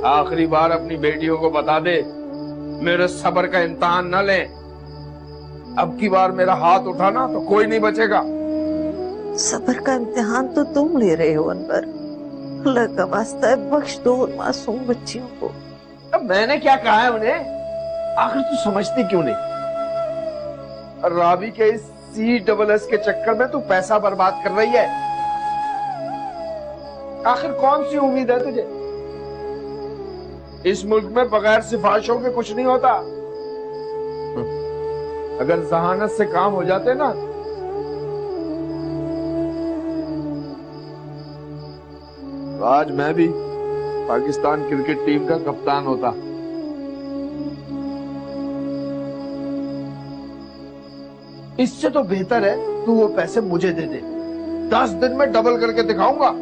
आखिरी बार अपनी बेटियों को बता दे, मेरे सब्र का इम्तिहान न लें। अब की बार मेरा हाथ उठाना तो कोई नहीं बचेगा। सब्र का इम्तिहान तो तुम ले रहे हो अनवर। अल्लाह का वास्ता है, बख्श दो उन मासूम बच्चियों को। अब मैंने क्या कहा है उन्हें? आखिर तू समझती क्यों नहीं? रावी के इस CSS के चक्कर में तू पैसा बर्बाद कर रही है। आखिर कौन सी उम्मीद है तुझे? इस मुल्क में बगैर सिफारिशों के कुछ नहीं होता। अगर जहानत से काम हो जाते ना तो आज मैं भी पाकिस्तान क्रिकेट टीम का कप्तान होता। इससे तो बेहतर है तू वो पैसे मुझे दे दे। 10 दिन में डबल करके दिखाऊंगा।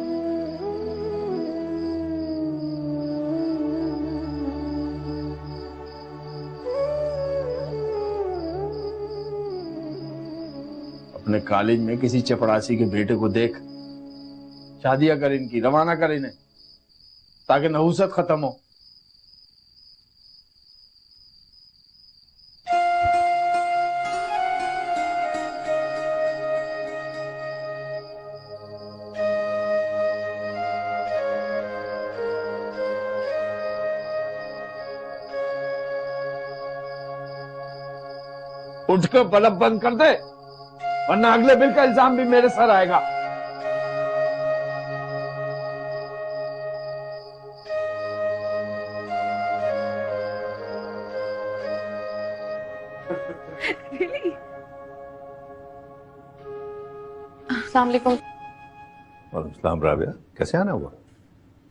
अपने कॉलेज में किसी चपड़ासी के बेटे को देख, शादियां कर इनकी, रवाना कर इन्हें ताकि नहुसत खत्म हो। उठकर बल्ब बंद कर दे, वरना अगले बिल का इल्जाम भी मेरे सर आएगा। अस्सलाम वालेकुम। वालेकुम राबिया, कैसे आना हुआ?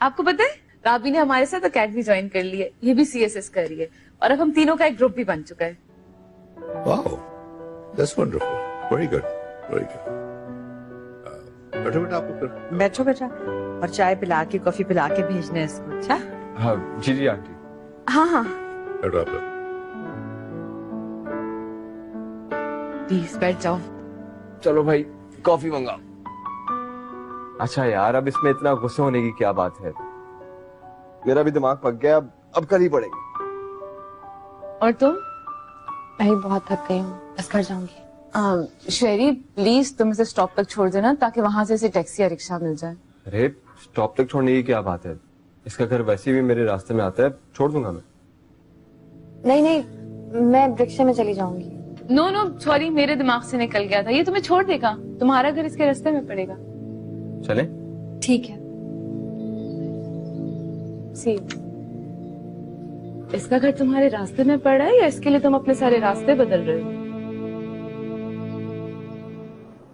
आपको पता है राबी ने हमारे साथ अकेडमी ज्वाइन कर ली है। ये भी CSS कर रही है और अब हम तीनों का एक ग्रुप भी बन चुका है। Wow, that's wonderful, very good, very good. बैठो बेटा, आपको फिर बैठो बेटा, और चाय पिला के कॉफी पिला के भेजना है इसको। अच्छा? हाँ जी जी आंटी। हाँ हाँ बैठो आप लोग। प्लीज बैठ जाओ। चलो भाई कॉफी मंगाओ। अच्छा यार, अब इसमें इतना गुस्सा होने की क्या बात है? मेरा भी दिमाग पक गया, अब कर ही पड़ेगी। और तुम? मैं बहुत थक गई हूँ, बस घर जाऊंगी। शेरी प्लीज तुम इसे स्टॉप तक छोड़ देना ताकि वहां से इसे टैक्सी या रिक्शा मिल जाए। अरे स्टॉप तक छोड़ने की क्या बात है? इसका घर वैसे भी मेरे रास्ते में आता है, छोड़ दूंगा मैं। नहीं नहीं, मैं रिक्शे में चली जाऊंगी। नो नो सॉरी, मेरे दिमाग से निकल गया था। ये तुम्हें छोड़ देगा, तुम्हारा घर इसके रास्ते में पड़ेगा। चले? ठीक है। सी इसका घर तुम्हारे रास्ते में पड़ा है या इसके लिए तुम अपने सारे रास्ते बदल रहे हो?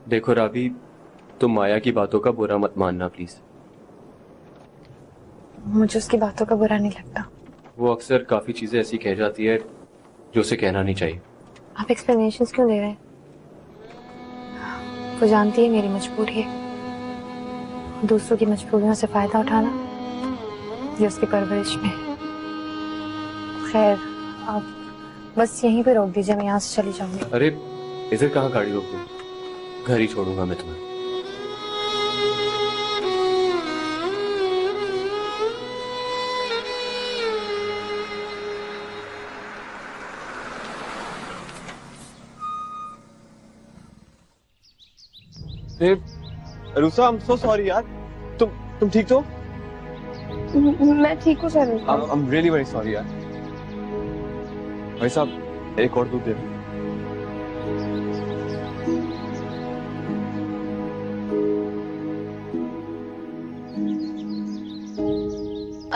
देखो राबी, तुम माया की बातों का बुरा मत मानना प्लीज। मुझे उसकी बातों का बुरा नहीं लगता। वो अक्सर काफी चीजें ऐसी कह जाती है जो उसे कहना नहीं चाहिए। आप एक्सप्लेनेशंस क्यों दे रहे हैं? वो जानती है मेरी मजबूरी है। दूसरों की मजबूरियों से फायदा उठाना ये उसकी परवरिश में है। खैर आप बस यहीं पे रोक दीजिए, मैं यहाँ से चली जाऊंगी। अरे इधर कहाँ गाड़ी रोक दूं? घर ही छोड़ूंगा मैं तुम्हें। रूसा, I'm so sorry यार। तुम ठीक हो? मैं ठीक हूँ sir. I'm really very sorry यार। भाई साहब एक और दूध दे दो।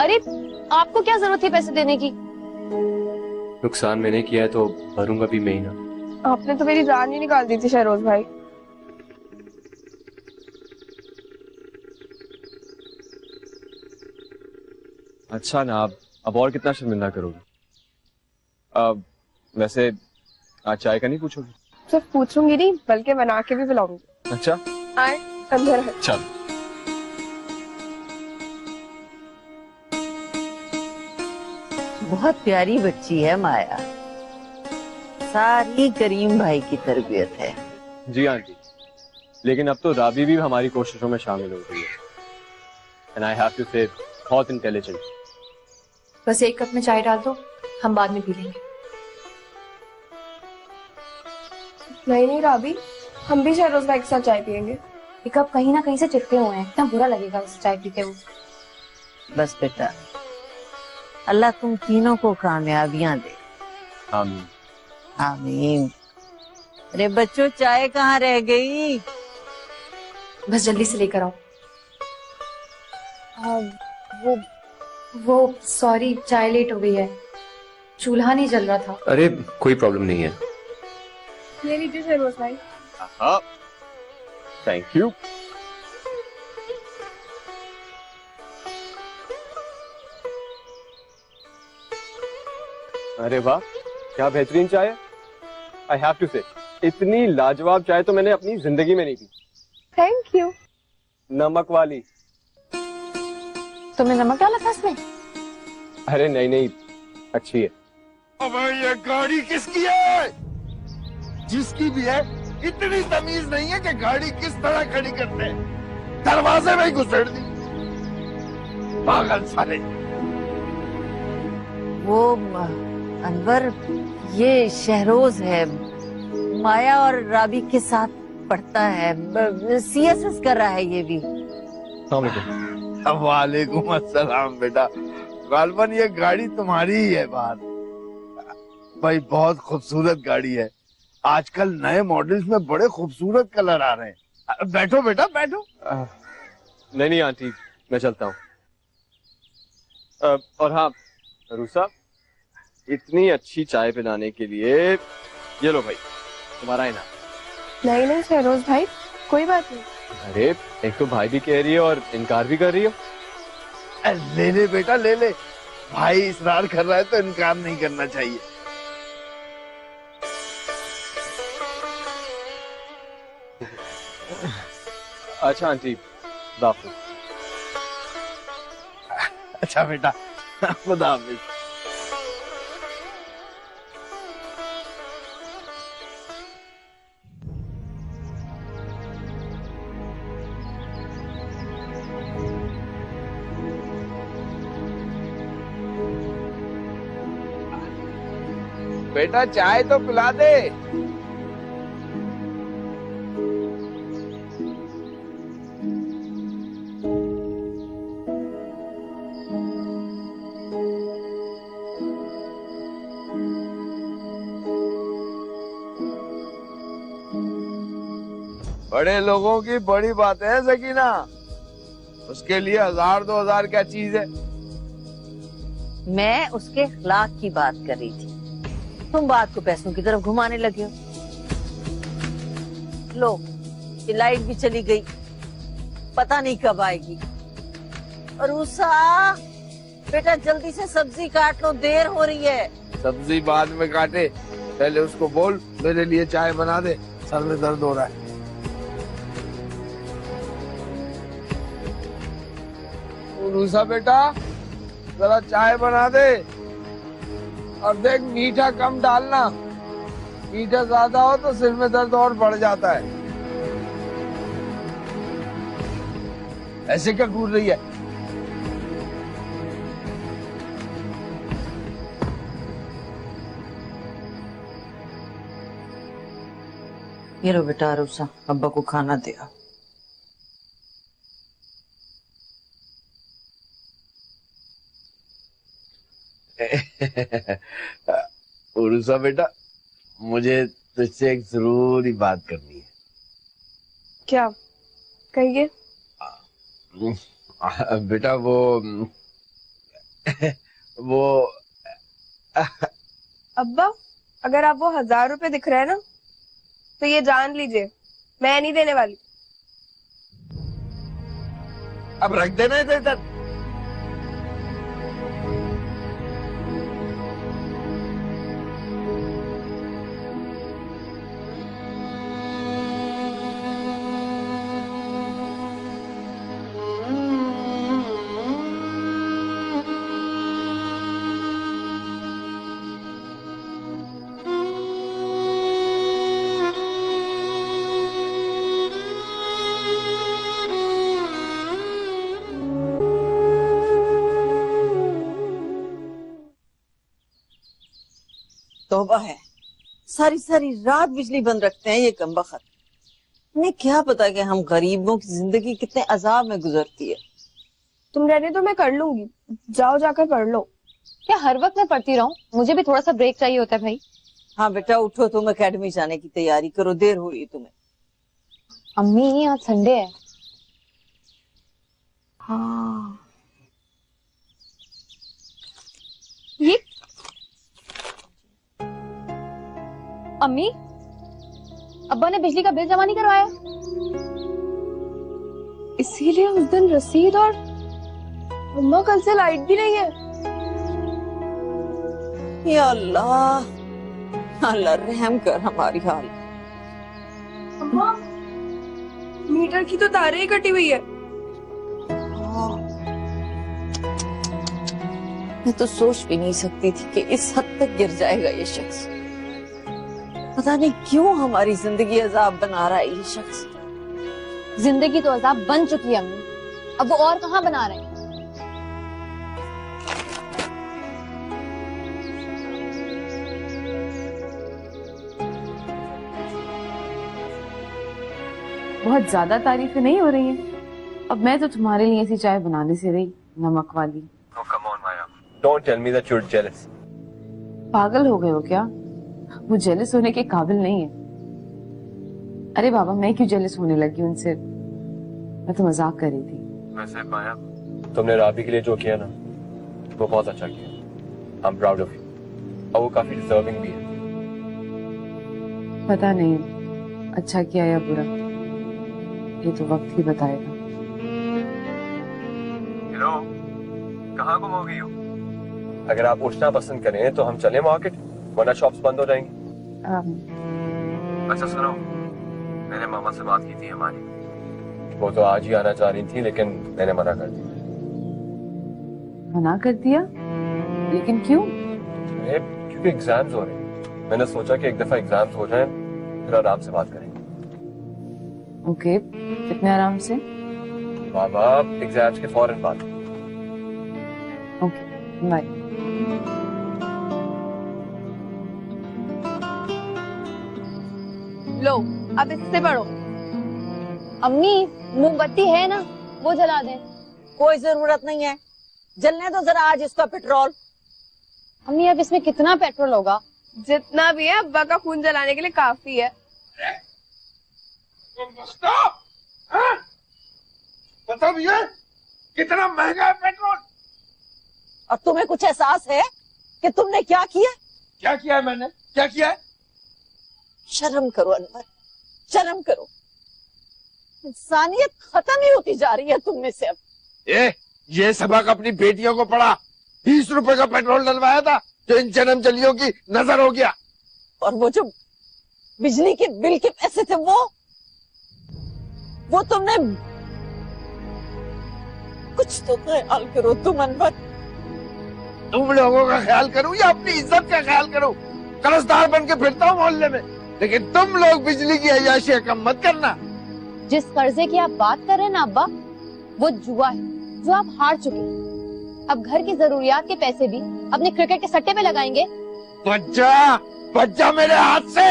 अरे आपको क्या जरूरत थी पैसे देने की? नुकसान मैंने किया है तो भरूंगा भी मैं ही ना। आपने तो मेरी जान ही निकाल दी थी शहरोज भाई। अच्छा ना, अब और कितना शर्मिंदा करोगे? वैसे आज चाय का नहीं पूछोगे? सिर्फ पूछूंगी नहीं बल्कि बना के भी बुलाऊंगी। अच्छा आए अंदर आए। चल। बहुत प्यारी बच्ची है माया, सारी करीम भाई की तरबियत है। जी आंटी, लेकिन अब तो राबी भी हमारी कोशिशों में शामिल हो गई है। एंड आई हैव टू से बहुत इंटेलिजेंट। बस एक कप में चाय डाल दो, हम बाद में पी लेंगे। नहीं राबी, हम भी शहरोज भाई के साथ चाय पियेंगे। ये कप कहीं ना कहीं से चिपके हुए हैं, इतना बुरा लगेगा उस चाय पीते हुए। बस बेटा, अल्लाह तुम तीनों को कामयाबियां दे। आमीन। आमीन। अरे बच्चों, चाय कहाँ रह गई? बस जल्दी से लेकर आओ। वो सॉरी, चाय लेट हो गई है, चूल्हा नहीं जल रहा था। अरे कोई प्रॉब्लम नहीं है। ले लीजिए शहरोज भाई। Thank you. अरे वाह, क्या बेहतरीन चाय है। आई हैव टू से, इतनी लाजवाब चाय तो मैंने अपनी जिंदगी में नहीं पी। Thank you. नमक वाली। तुमने नमक डाला था इसमें? अरे नहीं नहीं, अच्छी है। अब ये गाड़ी किसकी है? जिसकी भी है, इतनी तमीज नहीं है कि गाड़ी किस तरह खड़ी करते हैं, दरवाजे में ही घुसेड़ दी। पागल साले। वो अनवर, ये शहरोज है, माया और राबी के साथ पढ़ता है, CSS कर रहा है ये भी। वालेकुम अस्सलाम बेटा। गालबन ये गाड़ी तुम्हारी ही है बाहर। भाई बहुत खूबसूरत गाड़ी है, आजकल नए मॉडल्स में बड़े खूबसूरत कलर आ रहे हैं। बैठो बेटा बैठो। नहीं नहीं आंटी, मैं चलता हूँ। और हाँ रूसा, इतनी अच्छी चाय पिलाने के लिए ये लो भाई, तुम्हारा इनाम। नहीं नहीं शहरोज भाई, कोई बात नहीं। अरे एक तो भाई भी कह रही है और इनकार भी कर रही हो। ले ले बेटा ले ले, भाई इसरार कर रहा है तो इनकार नहीं करना चाहिए। अच्छा आंटी, खुदा। अच्छा बेटा, खुदा हाफिज। बेटा चाय तो पिला दे। बड़े लोगों की बड़ी बात है सकीना, उसके लिए 1000-2000 क्या चीज है। मैं उसके अखलाक की बात कर रही थी, तुम बात को पैसों की तरफ घुमाने लगे हो। लो, ये लाइट भी चली गई, पता नहीं कब आएगी। और उषा बेटा जल्दी से सब्जी काट लो, देर हो रही है। सब्जी बाद में काटे, पहले उसको बोल मेरे लिए चाय बना दे, सर में दर्द हो रहा है। रूसा बेटा जरा चाय बना दे, और देख मीठा कम डालना, मीठा ज्यादा हो तो सिर में दर्द और बढ़ जाता है। ऐसे क्या घूर रही है? ये लो बेटा रूसा, अब्बा को खाना दिया। उरुसा बेटा, मुझे तुझसे एक जरूरी बात करनी है। क्या? कहिए। बेटा वो अब्बा, अगर आप वो 1000 रुपए दिख रहे हैं ना, तो ये जान लीजिए मैं नहीं देने वाली। अब रख देना इधर। तौबा है, सारी सारी रात बिजली बंद रखते हैं ये कमबख्त। उन्हें क्या पता कि हम गरीबों की जिंदगी कितने अजाब में गुजरती है। तुम रहने तो मैं कर लूंगी, जाओ जाकर पढ़ लो। क्या हर वक्त मैं पढ़ती रहूं? मुझे भी थोड़ा सा ब्रेक चाहिए होता है भाई। हाँ बेटा उठो, तुम एकेडमी जाने की तैयारी करो, देर हो रही है तुम्हें। अम्मी आज संडे है। हाँ ये अम्मी, अब्बा ने बिजली का बिल जमा नहीं करवाया, इसीलिए उस दिन रसीद और अम्मा कल से लाइट भी नहीं है। या अल्लाह, अल्लाह रहम कर हमारी हाल। अम्मा, मीटर की तो तारें ही कटी हुई है। मैं तो सोच भी नहीं सकती थी कि इस हद तक गिर जाएगा ये शख्स। पता नहीं क्यों हमारी जिंदगी अजाब बना रहा है ये शख्स। जिंदगी तो अजाब बन चुकी है अम्मी, अब वो और कहाँ बना रहे हैं। बहुत ज्यादा तारीफें नहीं हो रही हैं। अब मैं तो तुम्हारे लिए ऐसी चाय बनाने से रही, नमक वाली। Oh, come on, Maya. Don't tell me that you're jealous. पागल हो गए हो क्या? वो जेलस होने के काबिल नहीं है। अरे बाबा, मैं क्यों जेलस होने लगी उनसे? मैं तो मजाक कर रही थी। वैसे माया, तुमने राबी के लिए जो किया ना, वो बहुत अच्छा किया। I'm proud of you. और वो काफी डिजर्विंग भी है। पता नहीं अच्छा किया या बुरा, ये तो वक्त ही बताएगा। हेलो, कहाँ गुम हो गई हो? अगर आप उठना पसंद करें तो हम चलें मार्केट, वरना शॉप्स बंद हो जाएंगी। अच्छा सुनो, मैंने मामा से बात की थी हमारी। वो तो आज ही आना चाह रही थी, लेकिन मैंने मना कर दिया। मना कर दिया? लेकिन क्यों? क्योंकि एग्जाम्स हो रहे हैं। मैंने सोचा कि एक दफा एग्जाम्स हो जाएं, फिर आराम से बात करेंगे। ओके, कितने आराम से? बाबा, एग्जाम्स के फौरन बाद। Okay, bye. लो, अब इससे पढ़ो। अम्मी, मोमबत्ती है ना, वो जला दें। कोई जरूरत नहीं है, जलने दो जरा आज इसका पेट्रोल। अम्मी, अब इसमें कितना पेट्रोल होगा? जितना भी है अब्बा का खून जलाने के लिए काफी है। पता भी है कितना महंगा है पेट्रोल? और तुम्हें कुछ एहसास है कि तुमने क्या किया? क्या किया है मैंने? क्या किया है? शर्म करो अनवर, शर्म करो। इंसानियत खत्म ही होती जा रही है तुम में से अब। ये सबक अपनी बेटियों को पढ़ा। 20 रुपए का पेट्रोल डलवाया था जो इन जन्म चलियों की नजर हो गया। और वो जो बिजली के बिल के पैसे थे वो तुमने, कुछ तो ख्याल करो तुम अनवर। तुम लोगों का ख्याल करूं या अपनी इज्जत का ख्याल करूं? कर्जदार बन के फिरता हूं मोहल्ले में, लेकिन तुम लोग बिजली की अय्याशी कम मत करना। जिस कर्जे की आप बात कर रहे हैं ना अब्बा, वो जुआ है जो आप हार चुके हैं। अब घर की जरूरियात के पैसे भी अपने क्रिकेट के सट्टे पे लगाएंगे। बच्चा मेरे हाथ से।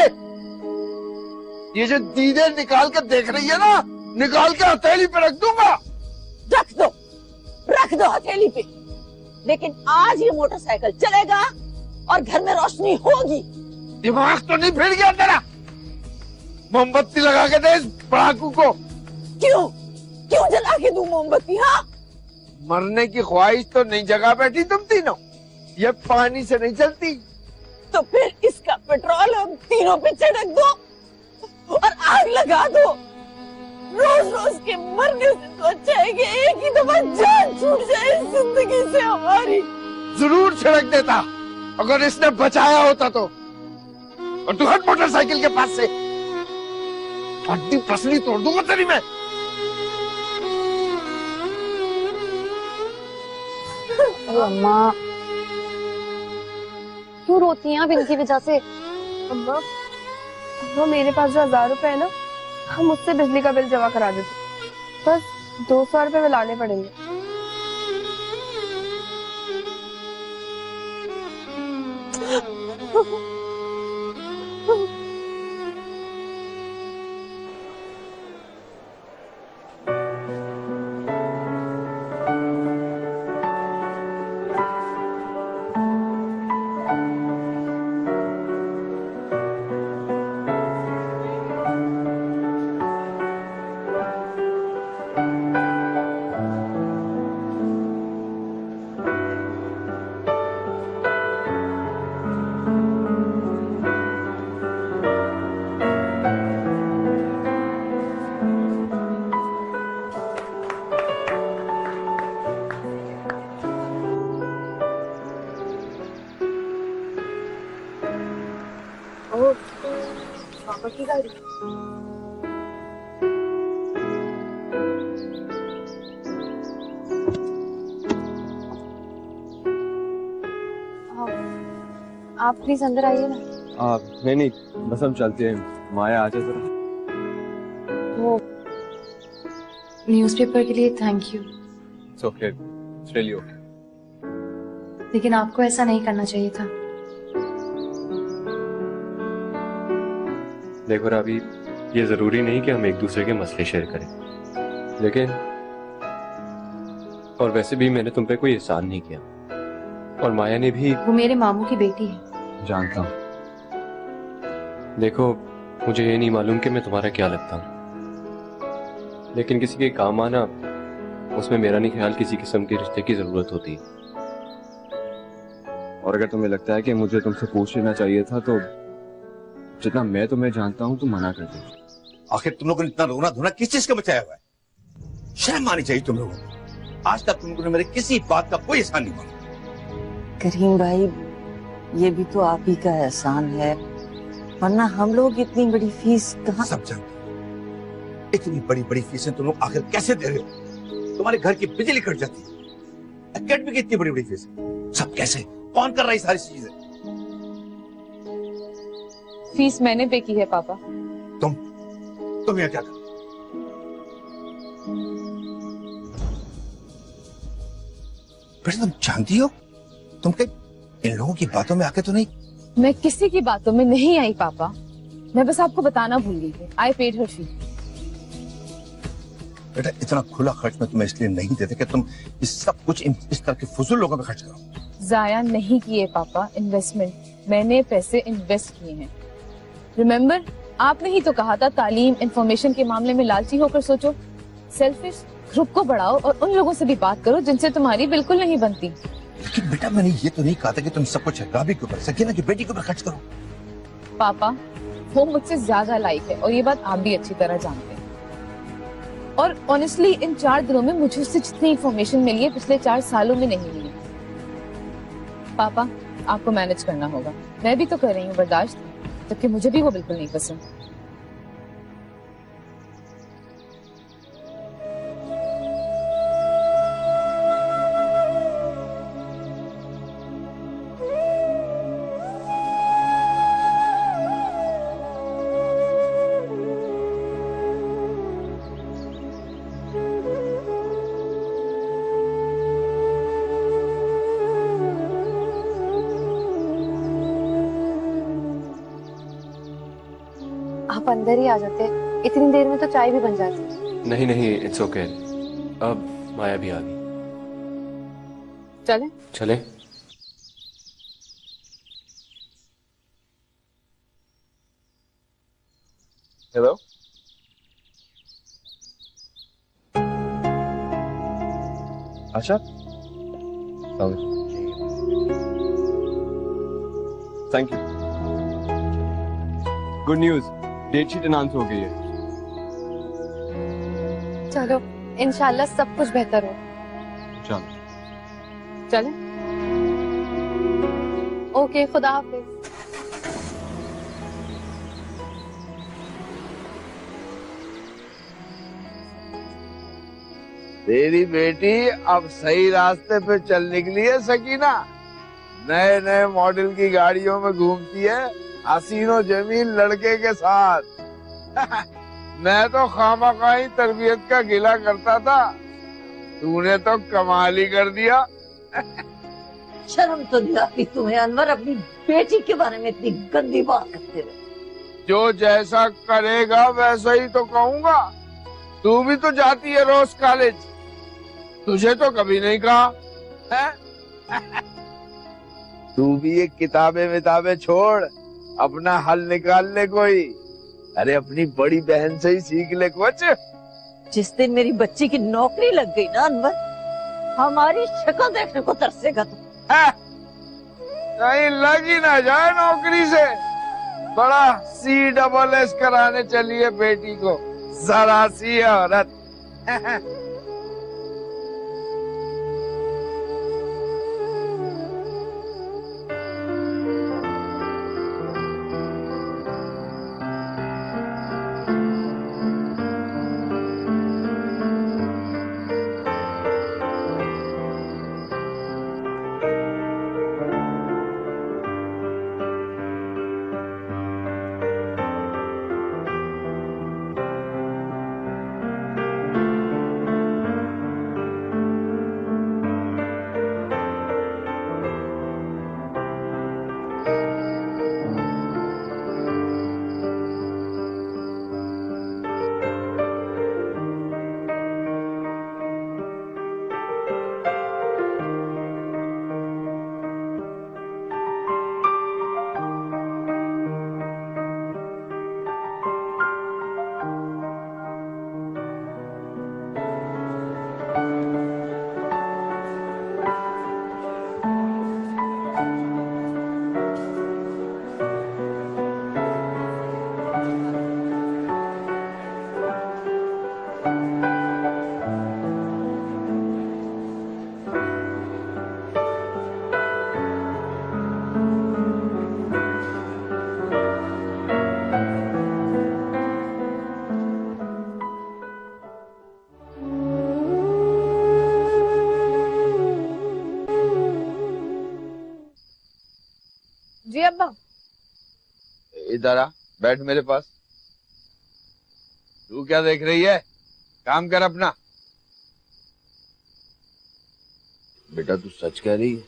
ये जो दीदे निकाल के देख रही है ना, निकाल के हथेली पे रख दूंगा। रख दो हथेली पे, लेकिन आज ये मोटरसाइकिल चलेगा और घर में रोशनी होगी। दिमाग तो नहीं फिर गया तेरा? मोमबत्ती लगा के दे इस पड़ाकू को। क्यों जला के दूं मोमबत्ती? हाँ, मरने की ख्वाहिश तो नहीं जगा बैठी तुम तीनों। ये पानी से नहीं चलती। तो फिर इसका पेट्रोल हम तीनों पे छिड़क दो और आग लगा दो। रोज रोज के मरने से तो अच्छा है कि एक ही दफा जान छूट जाए जिंदगी से हमारी। जरूर छिड़क देता अगर इसने बचाया होता तो। और तू हट मोटरसाइकिल के पास से, हड्डी पसली तोड़ दूंगा तेरी मैं। अम्मा क्यों रोती हैं आप इनकी वजह से? अम्मा, मेरे पास जो 1000 रुपए है ना, हम उससे बिजली का बिल जमा करा देते। बस 200 रुपए मिलाने पड़ेंगे। ओ, पापा की गाड़ी। आप प्लीज अंदर आइए ना। नहीं, बस हम चलते हैं। माया आ जाए जरा। वो न्यूज़पेपर के लिए thank you, it's okay, it's really okay. लेकिन आपको ऐसा नहीं करना चाहिए था। देखो राबी, ये जरूरी नहीं कि हम एक दूसरे के मसले शेयर करें, लेकिन और वैसे भी मैंने तुम पे कोई एहसान नहीं किया, और माया ने भी। वो मेरे मामू की बेटी है। जानता हूँ। देखो, मुझे ये नहीं मालूम कि मैं तुम्हारा क्या लगता हूँ, लेकिन किसी के काम आना, उसमें मेरा नहीं ख्याल किसी किस्म के रिश्ते की जरूरत होती है। और अगर तुम्हें लगता है कि मुझे तुमसे पूछ लेना चाहिए था, तो जितना मैं तुम्हें जानता हूँ तुम मना कर दो। आखिर तुम लोगों ने इतना रोना धोना किस चीज का मचाया हुआ है? शर्म आनी चाहिए तुम लोगों को। आज तक तुम लोगों ने मेरे किसी बात का कोई एहसान नहीं माना। करीम भाई, ये भी तो आप ही का एहसान है, वरना हम लोग इतनी बड़ी फीस कहाँ। सब जानते, इतनी बड़ी बड़ी फीसें तुम लोग आखिर कैसे दे रहे हो? तुम्हारे घर की बिजली कट जाती है, एकेडमी की इतनी बड़ी बड़ी फीस, सब कैसे? कौन कर रहा है सारी चीजें? फीस मैंने पे की है पापा। तुम यहाँ क्या कर? बेटा तुम जानती हो, तुम कहीं इन लोगों की बातों में आके तो नहीं? मैं किसी की बातों में नहीं आई पापा, मैं बस आपको बताना भूल गई थी। आई पेड हर फी। बेटा इतना खुला खर्च में तुम्हें इसलिए नहीं देते कि तुम इस सब कुछ इस तरह के फजूल लोगों पे खर्च करो। जाया नहीं किए पापा, इन्वेस्टमेंट मैंने पैसे इन्वेस्ट किए हैं। रिमेम्बर, आपने ही तो कहा था तालीम इंफॉर्मेशन के मामले में लालची होकर सोचो, सेल्फिश। ग्रुप को बढ़ाओ और उन लोगों से भी बात करो जिनसे तुम्हारी बिल्कुल नहीं बनती। लेकिन बेटा मैंने ये तो नहीं कहा था कि तुम सब कुछ राबी के ऊपर, सकीना की बेटी के ऊपर खर्च करो। पापा, वो मुझसे ज्यादा लाइक है और ये बात आप भी अच्छी तरह जानते हैं। और ऑनेस्टली इन 4 दिनों में मुझे उससे जितनी इंफॉर्मेशन मिली है पिछले 4 सालों में नहीं मिली। पापा, आपको मैनेज करना होगा। मैं भी तो कर रही हूँ बर्दाश्त, जबकि मुझे भी वो बिल्कुल नहीं पसंद। आप अंदर ही आ जाते, इतनी देर में तो चाय भी बन जाती। नहीं, इट्स ओके। अब माया भी आ गई। चले? हेलो, अच्छा, thank you. Good news, date sheet announce हो गई है। चलो, इंशाल्लाह सब कुछ बेहतर हो। चले? ओके, खुदा हाफिज। तेरी बेटी अब सही रास्ते पे चल निकली है सकीना। नए नए मॉडल की गाड़ियों में घूमती है, हसीनो जमील लड़के के साथ। मैं तो खामखाई तरबियत का गिला करता था, तूने तो कमाल ही कर दिया। शर्म तो नहीं आती तुम्हें अनवर, अपनी बेटी के बारे में इतनी गंदी बात करते रहे। जो जैसा करेगा वैसा ही तो कहूँगा। तू भी तो जाती है रोज कॉलेज, तुझे तो कभी नहीं कहा है? तू भी ये किताबें विताबें छोड़, अपना हल निकाल ले कोई। अरे अपनी बड़ी बहन से ही सीख ले कुछ। जिस दिन मेरी बच्ची की नौकरी लग गई ना अनवर, हमारी शक्ल देखने को तरसेगा तू। कहीं लग ही ना जाए नौकरी से। बड़ा CSS कराने चलिए बेटी को, जरा सी औरत। जी अब्बा। इधर आ, बैठ मेरे पास। तू क्या देख रही है? काम कर अपना। बेटा तू सच कह रही है?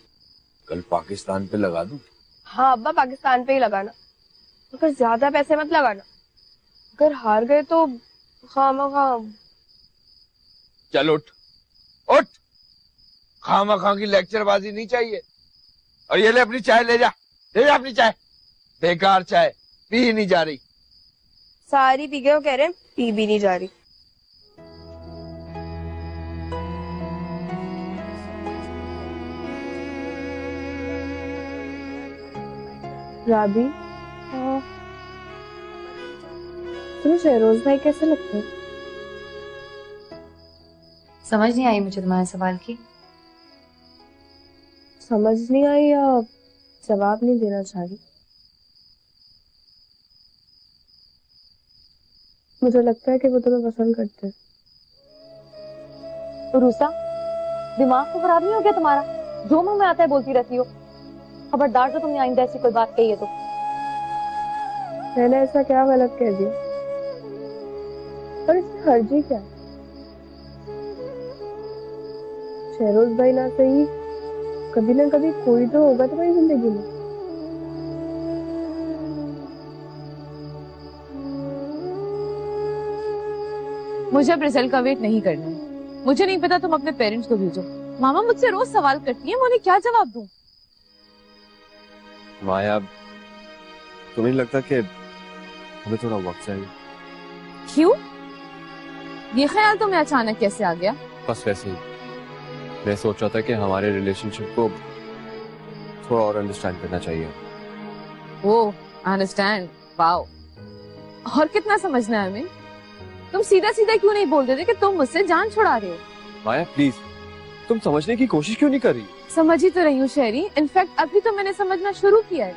कल पाकिस्तान पे लगा दूं? हाँ अब्बा, पाकिस्तान पे ही लगाना, मगर ज्यादा पैसे मत लगाना। अगर हार गए तो खामखा। चल उठ उठ, खामखा की लेक्चरबाजी नहीं चाहिए। और ये ले अपनी चाय, ले जा अपनी चाय। बेकार चाय, पी ही नहीं जा रही। सारी पी गए, वो कह रहे हैं पी भी नहीं जा रही। राबी, तुम्हें शहरोज भाई कैसे लगते हैं? समझ नहीं आई मुझे तुम्हारे सवाल की। समझ नहीं आई या जवाब नहीं देना चाह रही? मुझे लगता है कि वो तुम्हें पसंद करते हैं। तो रूसा, दिमाग तो खराब नहीं हो गया तुम्हारा? जो मुंह में आता है बोलती रहती हो। खबरदार जो तुमने आइंदा ऐसी कोई बात कही है तो। मैंने ऐसा क्या गलत कह दिया? और इसमें हर्जी क्या है? शहरोज भाई ना सही, कभी ना कभी कोई तो होगा तुम्हारी जिंदगी में। मुझे अब रिजल्ट का वेट नहीं करना है। मुझे नहीं पता, तुम अपने पेरेंट्स को भेजो। मामा मुझसे रोज सवाल करती है, मैं उन्हें क्या जवाब दूं? माया, तुम्हें नहीं लगता कि हमें थोड़ा वक्त चाहिए? क्यों? ये ख्याल तुम्हें अचानक कैसे आ गया? बस वैसे ही मैं सोच रहा था कि हमारे रिलेशनशिप को थोड़ा और अंडरस्टैंड करना चाहिए। ओह, अंडरस्टैंड, वाओ। और कितना समझना है हमें? तुम सीधा सीधा क्यों नहीं बोल देते कि तुम मुझसे जान छुड़ा रहे हो? माया प्लीज, तुम समझने की कोशिश क्यों नहीं कर रही? समझ ही तो रही हूँ शेरी। इनफैक्ट अभी तो मैंने समझना शुरू किया है।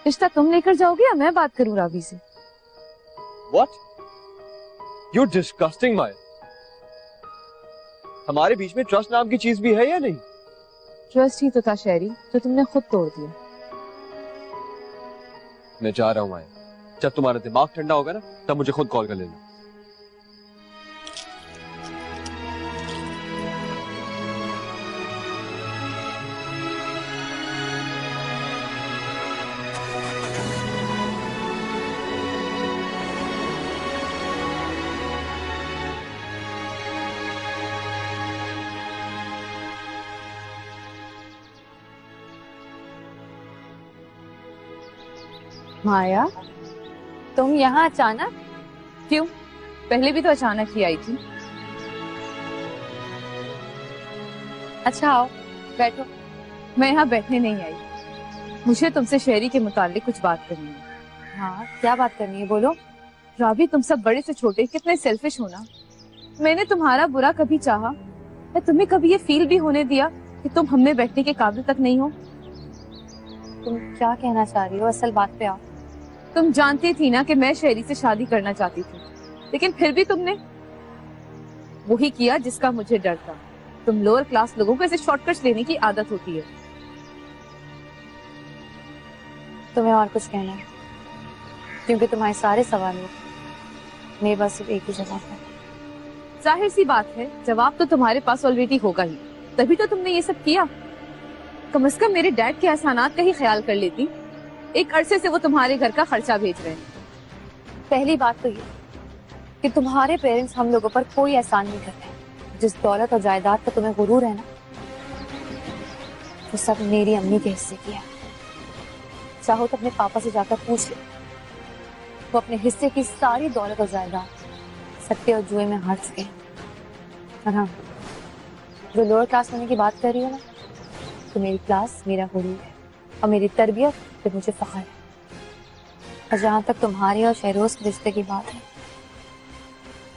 रिश्ता तुम लेकर जाओगे या मैं बात करूं रावी से? What? You're disgusting, माया। हमारे बीच में ट्रस्ट नाम की चीज भी है या नहीं? ट्रस्ट ही तो था शेरी, जो तुमने खुद तोड़ दिया। मैं जा रहा हूँ माया। जब तुम्हारा दिमाग ठंडा होगा ना, तब मुझे खुद कॉल कर लेना। माया, तुम यहाँ अचानक? क्यों? पहले भी तो अचानक ही आई थी। अच्छा आओ, बैठो। मैं यहाँ बैठने नहीं आई, मुझे तुमसे शेरी के मुतालिक कुछ बात करनी है। हाँ, क्या बात करनी है, बोलो। रावी, तुम सब बड़े से छोटे कितने सेल्फिश हो ना। मैंने तुम्हारा बुरा कभी चाहा या तुम्हें कभी ये फील भी होने दिया कि तुम हम में बैठने के काबिल तक नहीं हो? तुम क्या कहना चाह रही हो? असल बात पे आओ। तुम जानती थी ना कि मैं शेरी से शादी करना चाहती थी, लेकिन फिर भी तुमने वही किया जिसका मुझे डर था। तुम लोअर क्लास लोगों को ऐसे शॉर्टकट्स लेने की आदत होती है। तुम्हें और कुछ कहना है? क्योंकि तुम्हारे सारे सवालों मेरे पास सिर्फ एक ही जवाब है। जाहिर सी बात है, जवाब तो तुम्हारे पास ऑलरेडी होगा ही, तभी तो तुमने ये सब किया। कम से कम मेरे डैड के एहसानात का ही ख्याल कर लेती। एक अरसे से वो तुम्हारे घर का खर्चा भेज रहे हैं। पहली बात तो ये कि तुम्हारे पेरेंट्स हम लोगों पर कोई एहसान नहीं करते। जिस दौलत और जायदाद का तुम्हें गुरूर है ना, वो सब मेरी अम्मी के हिस्से की है। चाहो तो अपने पापा से जाकर पूछ लो, वो अपने हिस्से की सारी दौलत और जायदाद सट्टे और जुए में हार चुके हैं। और हाँ, जो लोअर क्लास होने की बात कर रही हो ना, तो मेरी क्लास मेरा गुरूर है और मेरी तरबियत पे मुझे फख्र है। और जहाँ तक तुम्हारे और शहरोज के रिश्ते की बात है,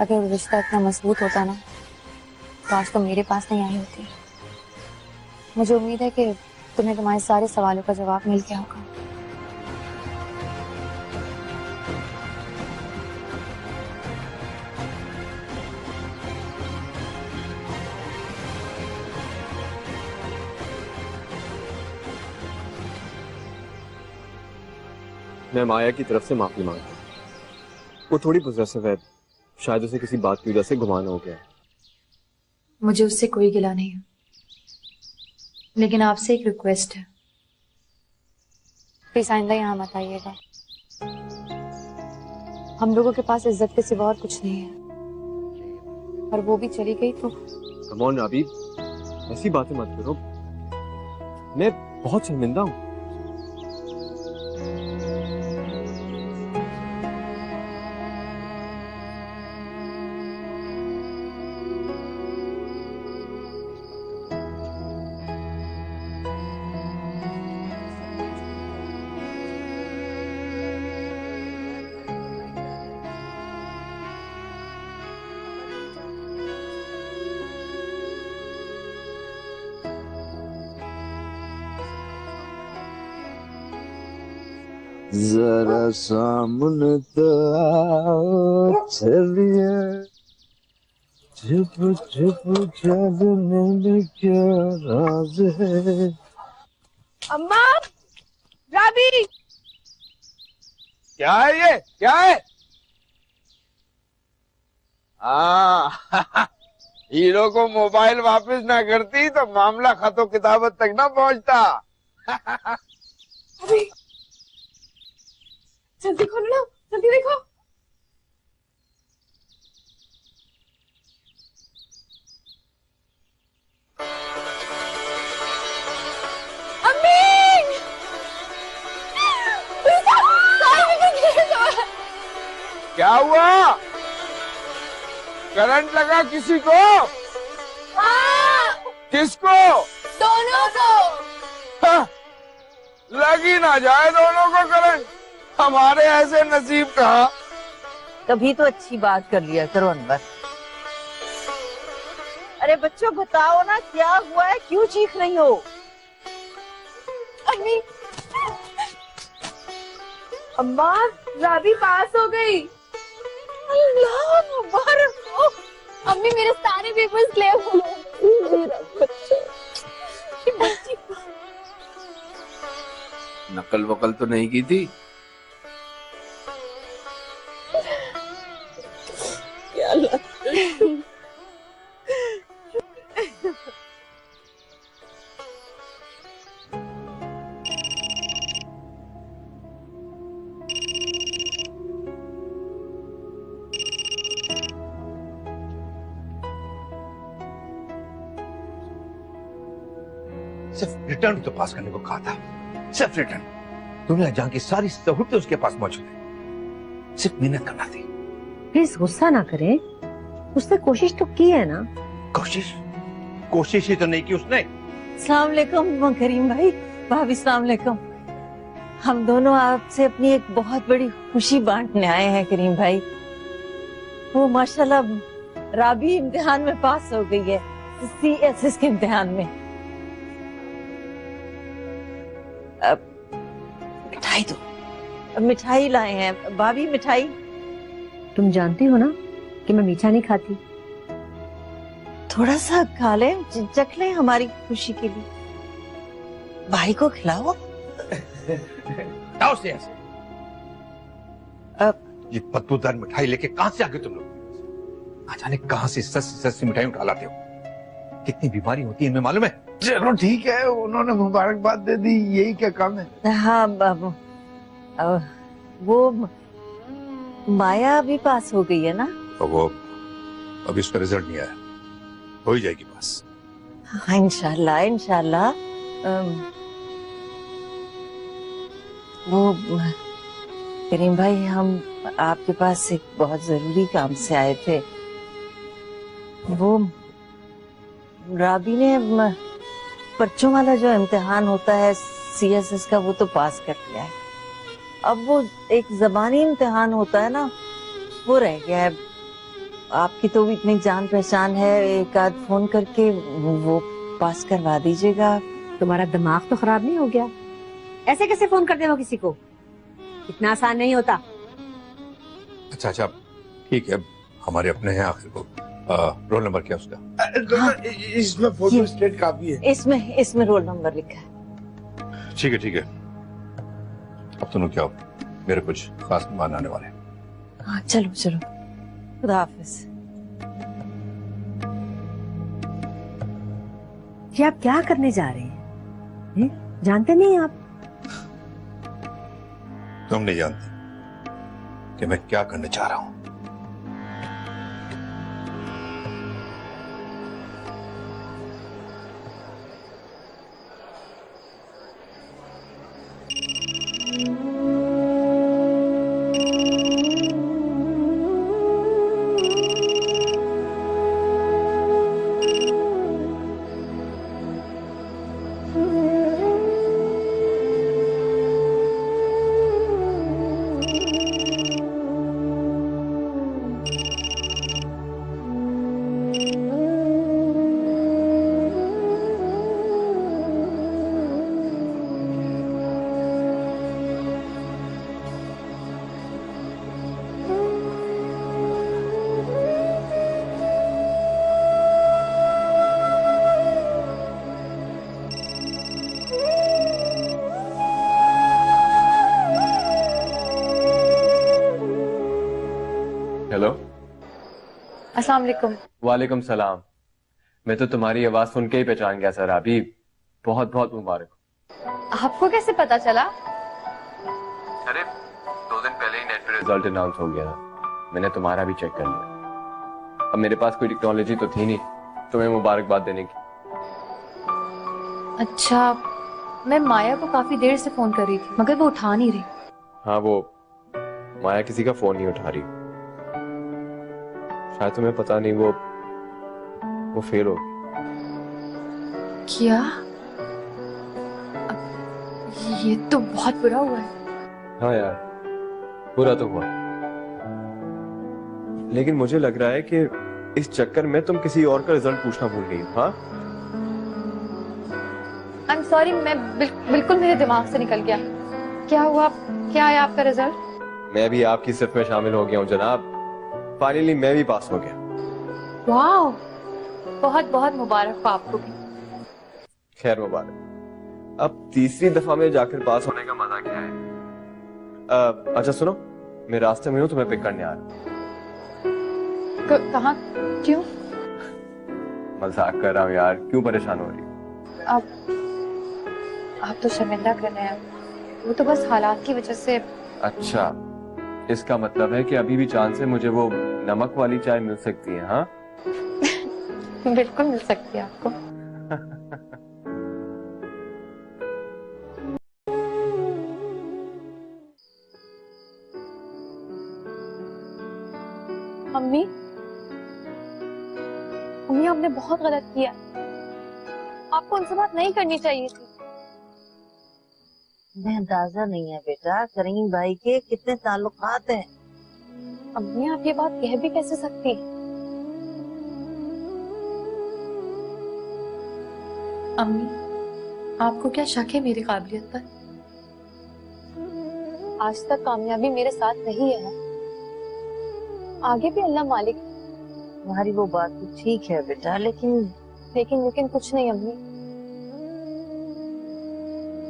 अगर वो रिश्ता इतना मजबूत होता ना, तो आज तो मेरे पास नहीं आई होती। मुझे उम्मीद है कि तुम्हें तुम्हारे सारे सवालों का जवाब मिल गया होगा। मैं माया की तरफ से माफी मांगता हूँ। वो थोड़ी पॉसेसिव है, शायद उसे किसी बात की वजह से गुमान हो गया। मुझे उससे कोई गिला नहीं है, लेकिन आपसे एक रिक्वेस्ट है, प्लीज आइंदा यहाँ मत आइएगा। हम लोगों के पास इज्जत के सिवा और कुछ नहीं है, और वो भी चली गई तो। कम ऑन राबी, ऐसी बातें मत करो, मैं बहुत शर्मिंदा हूँ। जरा सामने तो आओ चलिए, चुप चुप जागने में क्या राज है। अम्मा, राबी, क्या है ये, क्या है? हीरो को मोबाइल वापस ना करती तो मामला खतो किताबत तक ना पहुंचता। अभी जल्दी खोलो ना, जल्दी देखो। अम्मी! क्या हुआ? करंट लगा किसी को? किसको? दोनों को। हाँ, लग ही ना जाए दोनों को करंट। हमारे ऐसे नसीब कहा। कभी तो अच्छी बात कर लिया करो अनवर। अरे बच्चों बताओ ना क्या हुआ है, क्यों चीख रही हो? अम्मी, अम्मा, राबी पास हो गई। अल्लाह मुबारक हो। अम्मी मेरे सारे पेपर्स क्लियर हो गए। मेरा बच्चा, नकल वकल तो नहीं की थी? क्या लगता है? सिर्फ रिटर्न तो पास करने को कहा था, सिर्फ रिटर्न। दुनिया जहां की सारी सहूलतें उसके पास मौजूद है, सिर्फ मेहनत करना थी। प्लीज गुस्सा ना करें, उसने कोशिश तो की है ना। कोशिश ही तो नहीं की उसने। अस्सलाम वालेकुम करीम भाई, भाभी अस्सलाम वालेकुम। हम दोनों आपसे अपनी एक बहुत बड़ी खुशी बांटने आए हैं करीम भाई। वो माशाल्लाह राबी इम्तिहान में पास हो गई है, CSS के इम्तिहान में। मिठाई दो, मिठाई लाए हैं भाभी, मिठाई। तुम जानती हो ना कि मैं मीठा नहीं खाती। थोड़ा सा खा ले, चख ले हमारी खुशी के लिए। भाई को खिलाओ। आओ से ऐसे। ये बदबूदार मिठाई लेके कहां से आ गए तुम लोग? ना जाने कहां से सस्ती मिठाई उठा लाते हो। कितनी बीमारी होती है इनमें मालूम है? चलो ठीक है, उन्होंने मुबारकबाद दे दी, यही क्या काम है। हाँ बाबू, वो माया भी पास हो गई है ना? तो वो अभी उसका रिजल्ट नहीं आया, हो ही जाएगी पास। हाँ इंशाल्लाह इंशाल्लाह। वो करीम भाई, हम आपके पास एक बहुत जरूरी काम से आए थे। वो राबी ने बच्चों वाला जो इम्तिहान होता है CSS का, वो तो पास कर लिया है। अब वो एक ज़बानी इम्तिहान होता है ना, वो रह गया है। आपकी तो इतनी जान पहचान है, एक आध फोन करके वो पास करवा दीजिएगा। तुम्हारा दिमाग तो खराब नहीं हो गया? ऐसे कैसे फोन कर दे वो किसी को? इतना आसान नहीं होता। अच्छा ठीक है, हमारे अपने हैं आखिर को। रोल नंबर क्या उसका? हाँ, इसमें फोटो स्टेट काफी है। इसमें रोल नंबर लिखा है। ठीक है। अब तुम लोग क्या हो, मेरे कुछ खास मेहमान आने वाले हैं। हाँ चलो चलो, खुदा हाफिज। ये आप क्या करने जा रहे हैं? जानते नहीं आप? तुम नहीं जानती कि मैं क्या करने जा रहा हूं। हेलो, अस्सलाम वालेकुम। वालेकुम सलाम। मैं तो तुम्हारी आवाज सुन के ही पहचान गया सर। अभी बहुत बहुत मुबारक। आपको कैसे पता चला? अरे 2 दिन पहले ही नेट पे रिजल्ट अनाउंस हो गया था, मैंने तुम्हारा भी चेक कर लिया। अब मेरे पास कोई टेक्नोलॉजी तो थी नहीं तुम्हें मुबारकबाद देने की। अच्छा, मैं माया को काफी देर से फोन कर रही थी मगर वो उठा नहीं रही। हाँ, वो माया किसी का फोन नहीं उठा रही, शायद तुम्हें पता नहीं, वो फेल हो गई। क्या? ये तो बहुत बुरा हुआ है। हाँ यार, बुरा तो हुआ, लेकिन मुझे लग रहा है कि इस चक्कर में तुम किसी और का रिजल्ट पूछना भूल गई। हाँ, आई एम सॉरी, मैं बिल्कुल मेरे दिमाग से निकल गया। क्या हुआ? क्या है आपका रिजल्ट? मैं भी आपकी सिर्फ में शामिल हो गया हूँ जनाब। फाइनली मैं भी पास हो गया। वाह, बहुत बहुत मुबारक हो आपको भी। खैर मुबारक। अब तीसरी दफा में जाकर पास होने का मजा क्या है? अच्छा सुनो, मैं रास्ते में हूँ, तुम्हें पिक करने आ रहा हूँ। कहाँ? क्यों? मजाक कर रहा हूँ यार, क्यों परेशान हो रही हो? आप तो शर्मिंदा कर रहे हैं, वो तो बस हालात की वजह से। अच्छा, इसका मतलब है कि अभी भी चांस है मुझे वो नमक वाली चाय मिल सकती है? हाँ बिल्कुल मिल सकती है आपको। अम्मी, अम्मी आपने बहुत गलत किया, आपको उनसे बात नहीं करनी चाहिए थी। मैं अंदाजा नहीं है बेटा, करीम भाई के कितने ताल्लुकात हैं। अम्मी आप ये बात कह भी कैसे सकती हैं? अम्मी, आपको क्या शक है मेरी काबिलियत पर? आज तक कामयाबी मेरे साथ नहीं है ना, आगे भी अल्लाह मालिक। तुम्हारी वो बात तो ठीक है बेटा, लेकिन कुछ नहीं अम्मी।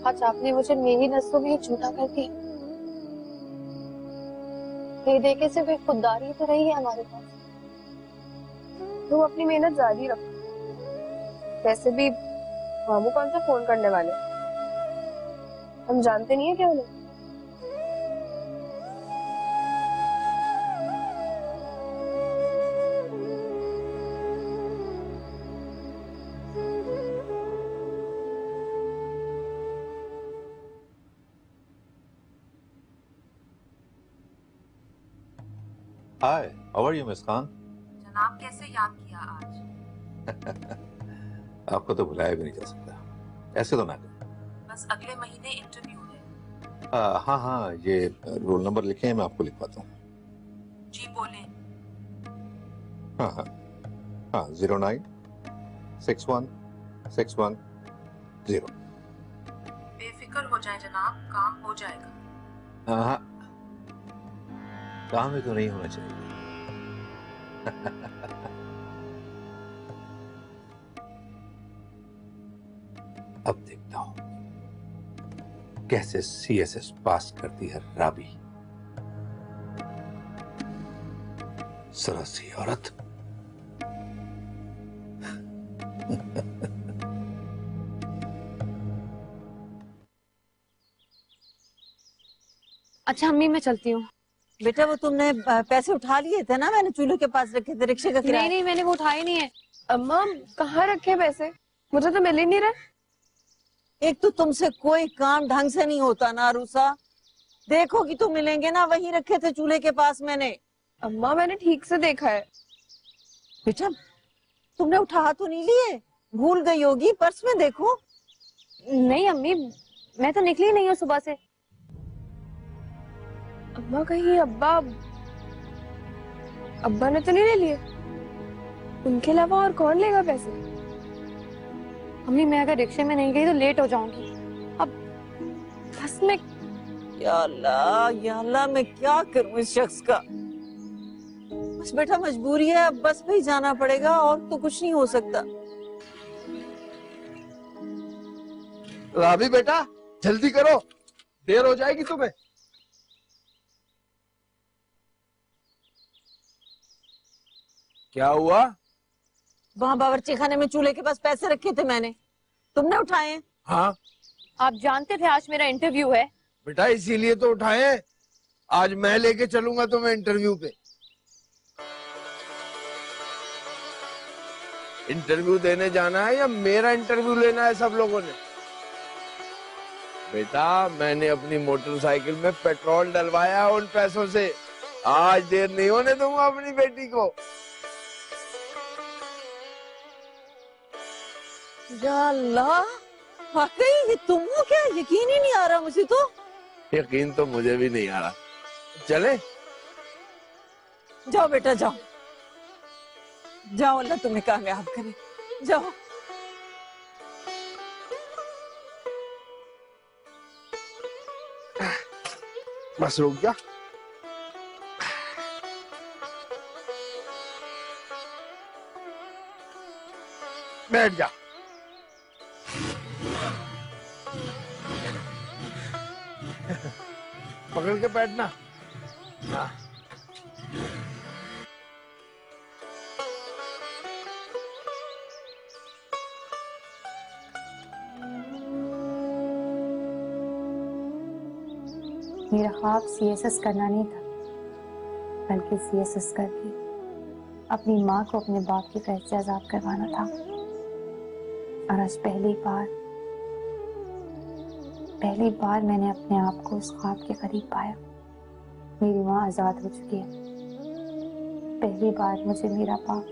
आज आपने मुझे मेरी नस्लों में ही झूठा कर दिया। ये देखे सिर्फ एक खुददारी तो रही है हमारे पास। तुम अपनी मेहनत जारी रखो। वैसे भी मामू कौन सा फोन करने वाले, हम जानते नहीं है क्या उन्हें। Hi, how are you Miss Khan? जनाब कैसे याद किया आज? आपको तो बुलाया भी नहीं जा सकता, ऐसे तो ना करें। बस अगले महीने इंटरव्यू है। हाँ हाँ, ये रोल नंबर लिखे हैं, मैं आपको लिखवाता हूँ। जी बोले। हाँ हाँ हाँ, 09616110। बेफिक्र हो जाए जनाब, काम हो जाएगा। हाँ, काम ही तो नहीं होना चाहिए। अब देखता हूं कैसे CSS पास करती है राबी। जरा सी औरत। अच्छा अम्मी मैं चलती हूँ। बेटा वो तुमने पैसे उठा लिए थे ना, मैंने चूल्हे के पास रखे थे रिक्शे का किराया। नहीं नहीं मैंने वो उठाए नहीं है। अम्मा कहाँ रखे पैसे, मुझे तो मिल ही नहीं रहे। एक तो तुमसे कोई काम ढंग से नहीं होता ना रूसा, देखो कि तुम मिलेंगे ना, वहीं रखे थे चूल्हे के पास मैंने। अम्मा मैंने ठीक से देखा है। बेटा तुमने उठा तो नहीं लिए, भूल गई होगी, पर्स में देखो। नहीं अम्मी मैं तो निकली नहीं हूँ सुबह से। अम्मा कहीं अब्बा ने तो नहीं ले लिए? उनके अलावा और कौन लेगा पैसे? अम्मी मैं अगर रिक्शे में नहीं गई तो लेट हो जाऊंगी। अब बस में या अल्लाह मैं क्या करूं इस शख्स का। बस बेटा मजबूरी है, अब बस पे ही जाना पड़ेगा, और तो कुछ नहीं हो सकता। राबी बेटा जल्दी करो, देर हो जाएगी तुम्हें। क्या हुआ? वहाँ बावर्ची खाने में चूल्हे के पास पैसे रखे थे मैंने, तुमने उठाए हैं? हाँ आप जानते थे आज मेरा इंटरव्यू है। बेटा इसीलिए तो उठाए हैं, आज मैं लेके चलूंगा तुम्हें इंटरव्यू पे। इंटरव्यू देने जाना है या मेरा इंटरव्यू लेना है सब लोगों ने? बेटा मैंने अपनी मोटरसाइकिल में पेट्रोल डलवाया उन पैसों से, आज देर नहीं होने दूंगा अपनी बेटी को। या अल्लाह वाकई ये तुम हो क्या? यकीन ही नहीं आ रहा मुझे तो। यकीन तो मुझे भी नहीं आ रहा। चले? जाओ बेटा जाओ जाओ, अल्लाह तुम्हें कामयाब करे, जाओ। बस रुक जा। बैठ जा। पकड़ के बैठना। हाँ। मेरा ख्वाब सीएसएस करना नहीं था, बल्कि सीएसएस करके अपनी माँ को अपने बाप की कैद से आजाद करवाना था। और आज पहली बार मैंने अपने आप को उस ख्वाब के करीब पाया। मेरी माँ आजाद हो चुकी है। पहली बार मुझे मेरा बाप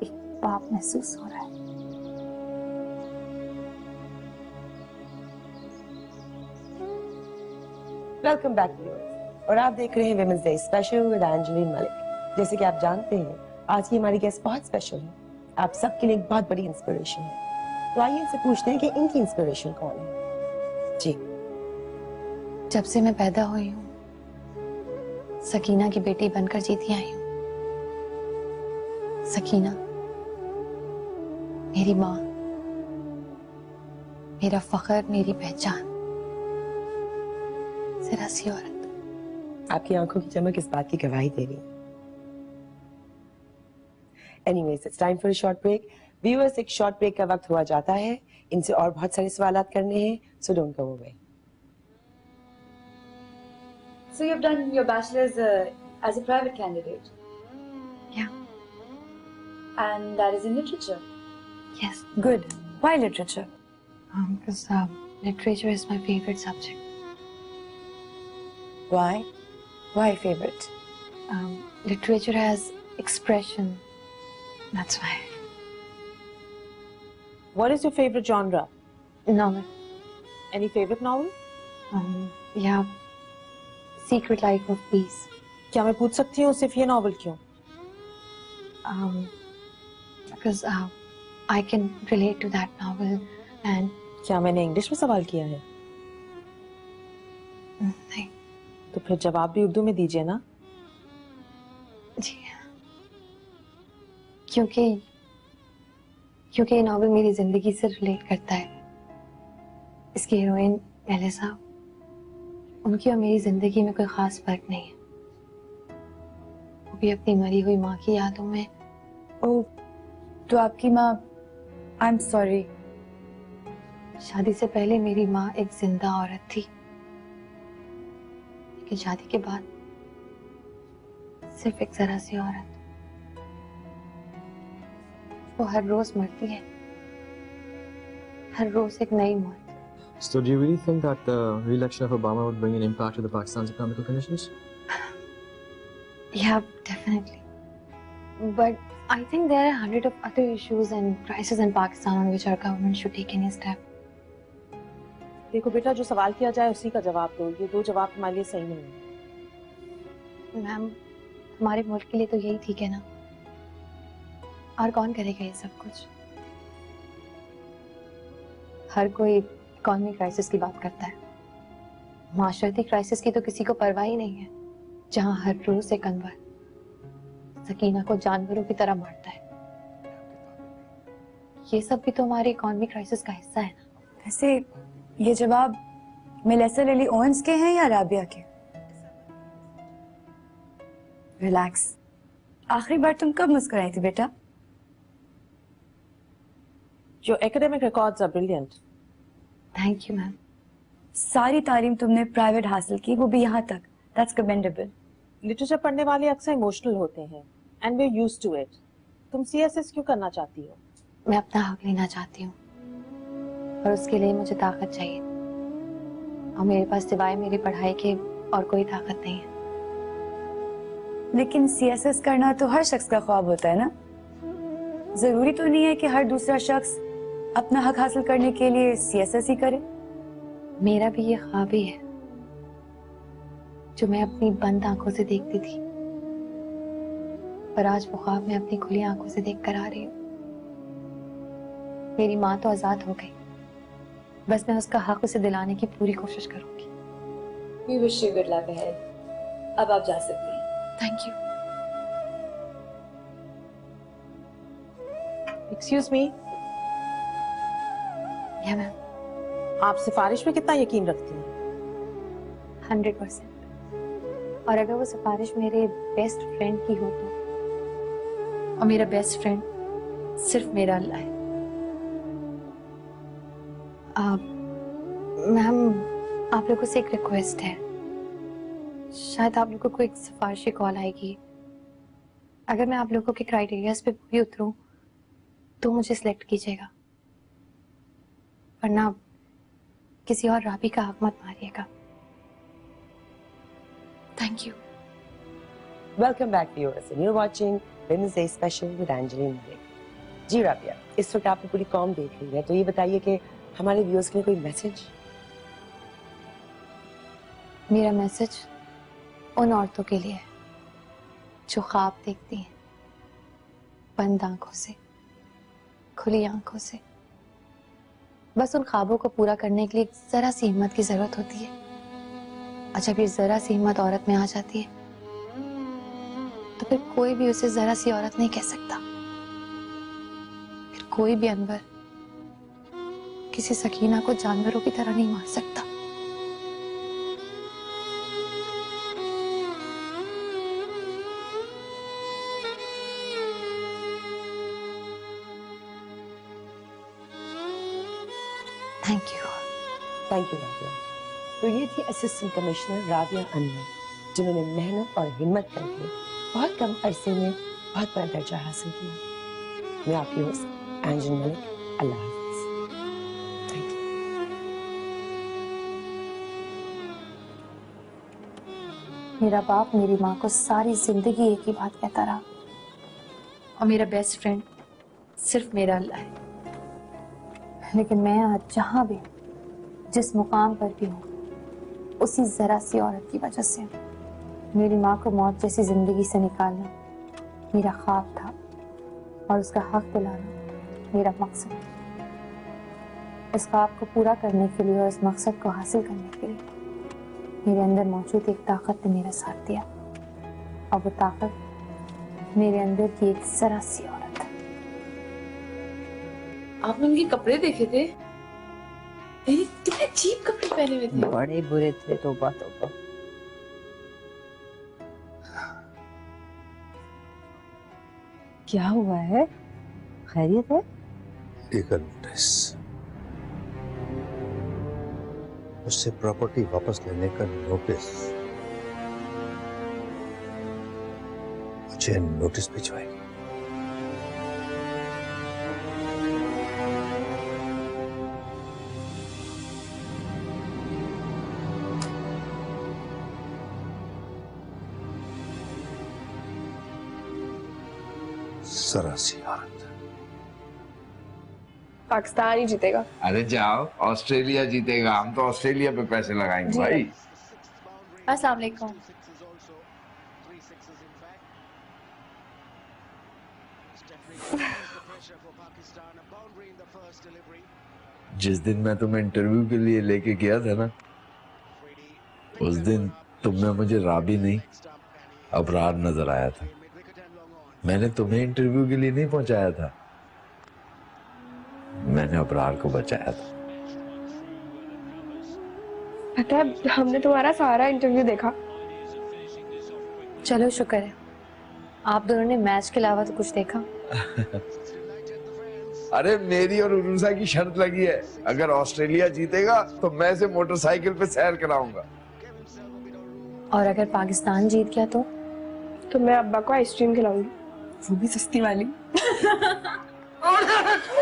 एक बाप महसूस हो रहा है। वेलकम बैक व्यूअर्स, और आप देख रहे हैं women's day special with Angeline Malik. जैसे कि आप जानते हैं आज की हमारी गेस्ट बहुत स्पेशल है, आप सबके लिए एक बहुत बड़ी इंस्पिरेशन है। तो आइए इनसे पूछते हैं कि इनकी इंस्पिरेशन कौन है। जी। जब से मैं पैदा हुई हूँ सकीना की बेटी बनकर जीती आई हूँ। सकीना मेरी माँ, मेरा फख्र, मेरी पहचान, जरा सी औरत। आपकी आंखों की चमक इस बात की गवाही दे रही है। Anyways, it's time for a short break. Viewers, एक short break का वक्त हुआ जाता है। इनसे और बहुत सारे सवालात करने हैं, so don't go away. So you've done your bachelor's as a private candidate? Yeah. And that is in literature? Yes. Good. Why literature? Because literature is my favorite subject. Why? Why favorite? Literature has expression. That's why. What is your favorite genre? Novel. Any favorite novel? Yeah. Secret Life of Peace. क्या मैं पूछ सकती हूँ सिर्फ ये novel क्यों? Because I can relate to that novel and. क्या मैंने इंग्लिश में सवाल किया है? नहीं। तो फिर जवाब भी उर्दू में दीजिए ना। जी। क्योंकि ये नॉवल मेरी जिंदगी से रिलेट करता है। इसकी हीरोइन पहले साहब, उनकी और मेरी जिंदगी में कोई खास फर्क नहीं है। वो भी अपनी मरी हुई माँ की यादों में। ओह, तो आपकी माँ, आई एम सॉरी। शादी से पहले मेरी माँ एक जिंदा औरत थी, लेकिन शादी के बाद सिर्फ एक जरा सी औरत। वो हर रोज मरती है, हर रोज एक नई मौत। So do you really think that the re-election of Obama would bring an impact to the Pakistan's economic conditions? Yeah, definitely. But I think there are 100 of other issues and crises in Pakistan on which our government should take any step. देखो बेटा, जो सवाल किया जाए उसी का जवाब दो। ये दो जवाब तुम्हारे लिए सही नहीं है। मैम, हमारे मुल्क के लिए तो यही ठीक है ना, और कौन करेगा ये सब कुछ? हर कोई इकोनॉमिक क्राइसिस की बात करता है, माशरती क्राइसिस की तो किसी को परवाह ही नहीं है, जहां हर रोज एक अनवर सकीना को जानवरों की तरह मारता है। ये सब भी तो हमारे इकोनॉमिक क्राइसिस का हिस्सा है ना। वैसे ये जवाब मेलेसा लिली ओवेंस के हैं या राबिया के? रिलैक्स। आखिरी बार तुम कब मुस्कुराई थी बेटा? Your academic records are brilliant. Thank you, ma'am. सारी तालीम तुमने प्राइवेट हासिल की, वो भी यहाँ तक। That's commendable. लिटरेचर पढ़ने वाले अक्सर इमोशनल होते हैं, and we're used to it. तुम CSS क्यों करना चाहती हो? मैं अपना हक लेना चाहती हूँ, और उसके लिए मुझे ताकत चाहिए, और मेरे पास सिवाय मेरी पढ़ाई के और कोई ताकत नहीं है। लेकिन CSS करना तो हर शख्स का ख्वाब होता है ना? जरूरी तो नहीं है कि हर दूसरा शख्स अपना हक हासिल करने के लिए CSS ही करे। मेरा भी ये ख्वाब ही है जो मैं अपनी बंद आंखों से देखती थी, पर आज वो ख्वाब मैं अपनी खुली आंखों से देख कर आ रही हूँ। मेरी माँ तो आजाद हो गई, बस मैं उसका हक उसे दिलाने की पूरी कोशिश करूंगी। We wish you good luck ahead. अब आप जा सकती हैं। Thank you. Excuse me. या मैम। आप सिफारिश में कितना यकीन रखती हैं? 100%। और अगर वो सिफारिश मेरे बेस्ट फ्रेंड की हो तो, और मेरा बेस्ट फ्रेंड सिर्फ मेरा अल्लाह है। मैम, आप लोगों से एक रिक्वेस्ट है, शायद आप लोगों को एक सिफारिशी कॉल आएगी। अगर मैं आप लोगों के क्राइटेरियाज पे पूरी उतरूं तो मुझे सिलेक्ट कीजिएगा, वरना किसी और राबी का हक मत मारिएगा। Thank you. Welcome back viewers, and you are watching womens day special with Angeline Malik. जी राबिया, इस वक्त आपने पूरी कौम देख रही है, तो ये बताइए कि हमारे व्यूअर्स के लिए कोई मैसेज? मेरा मैसेज उन औरतों के लिए है जो ख्वाब देखती हैं बंद आंखों से, खुली आंखों से। बस उन ख्वाबों को पूरा करने के लिए जरा सी हिम्मत की जरूरत होती है, और जब ये जरा सी हिम्मत औरत में आ जाती है तो फिर कोई भी उसे जरा सी औरत नहीं कह सकता। फिर कोई भी अनवर किसी सकीना को जानवरों की तरह नहीं मार सकता। Thank you. Thank you Rabia. तो ये थी असिस्टेंट कमिश्नर राबिया अनवर, जिन्होंने मेहनत और हिम्मत करके बहुत कम अरसे में बहुत बड़ा दर्जा हासिल किया। मैं आपकी होस्ट एंजेलिन मलिक, अल्लाह हाफ़िज़। Thank you. मेरा बाप मेरी माँ को सारी जिंदगी एक ही बात कहता रहा, और मेरा बेस्ट फ्रेंड सिर्फ मेरा अल्लाह है। लेकिन मैं आज जहां भी, जिस मुकाम पर भी हूँ, उसी जरा सी औरत की वजह से। मेरी माँ को मौत जैसी जिंदगी से निकालना मेरा ख्वाब था, और उसका हक दिलाना मेरा मकसद। इस ख्वाब को पूरा करने के लिए और इस मकसद को हासिल करने के लिए मेरे अंदर मौजूद एक ताकत ने मेरा साथ दिया, और वो ताकत मेरे अंदर की एक जरा सी औरत। आपने उनके कपड़े देखे थे? कितने अजीब कपड़े पहने हुए थे। बड़े बुरे थे, तौबा तौबा। क्या हुआ है? खैरियत है? लीगल नोटिस, उससे प्रॉपर्टी वापस लेने का नोटिस। मुझे नोटिस भिजवाएगी। सरासी औरत। पाकिस्तान ही जीतेगा। अरे जाओ, ऑस्ट्रेलिया जीतेगा। हम तो ऑस्ट्रेलिया पे पैसे लगाएंगे जी। भाई। अस्सलाम वालेकुम। जिस दिन मैं तुम्हें इंटरव्यू के लिए लेके गया था ना, उस दिन तुमने मुझे राबी नहीं, अबरार नजर आया था। मैंने तुम्हें इंटरव्यू के लिए नहीं पहुंचाया था, मैंने अबरार को बचाया था। पता है, हमने तुम्हारा सारा इंटरव्यू देखा। चलो शुक्र है, आप दोनों ने मैच के अलावा तो कुछ देखा। अरे मेरी और उरुसा की शर्त लगी है, अगर ऑस्ट्रेलिया जीतेगा तो मैं इसे मोटरसाइकिल पे सैर कराऊंगा। और अगर पाकिस्तान जीत गया तो मैं अब्बा को आइसक्रीम खिलाऊंगी, वो भी सस्ती वाली।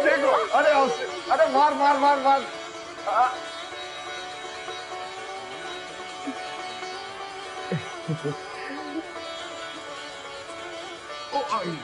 देखो, अरे मार मार मार मार। ओ आई।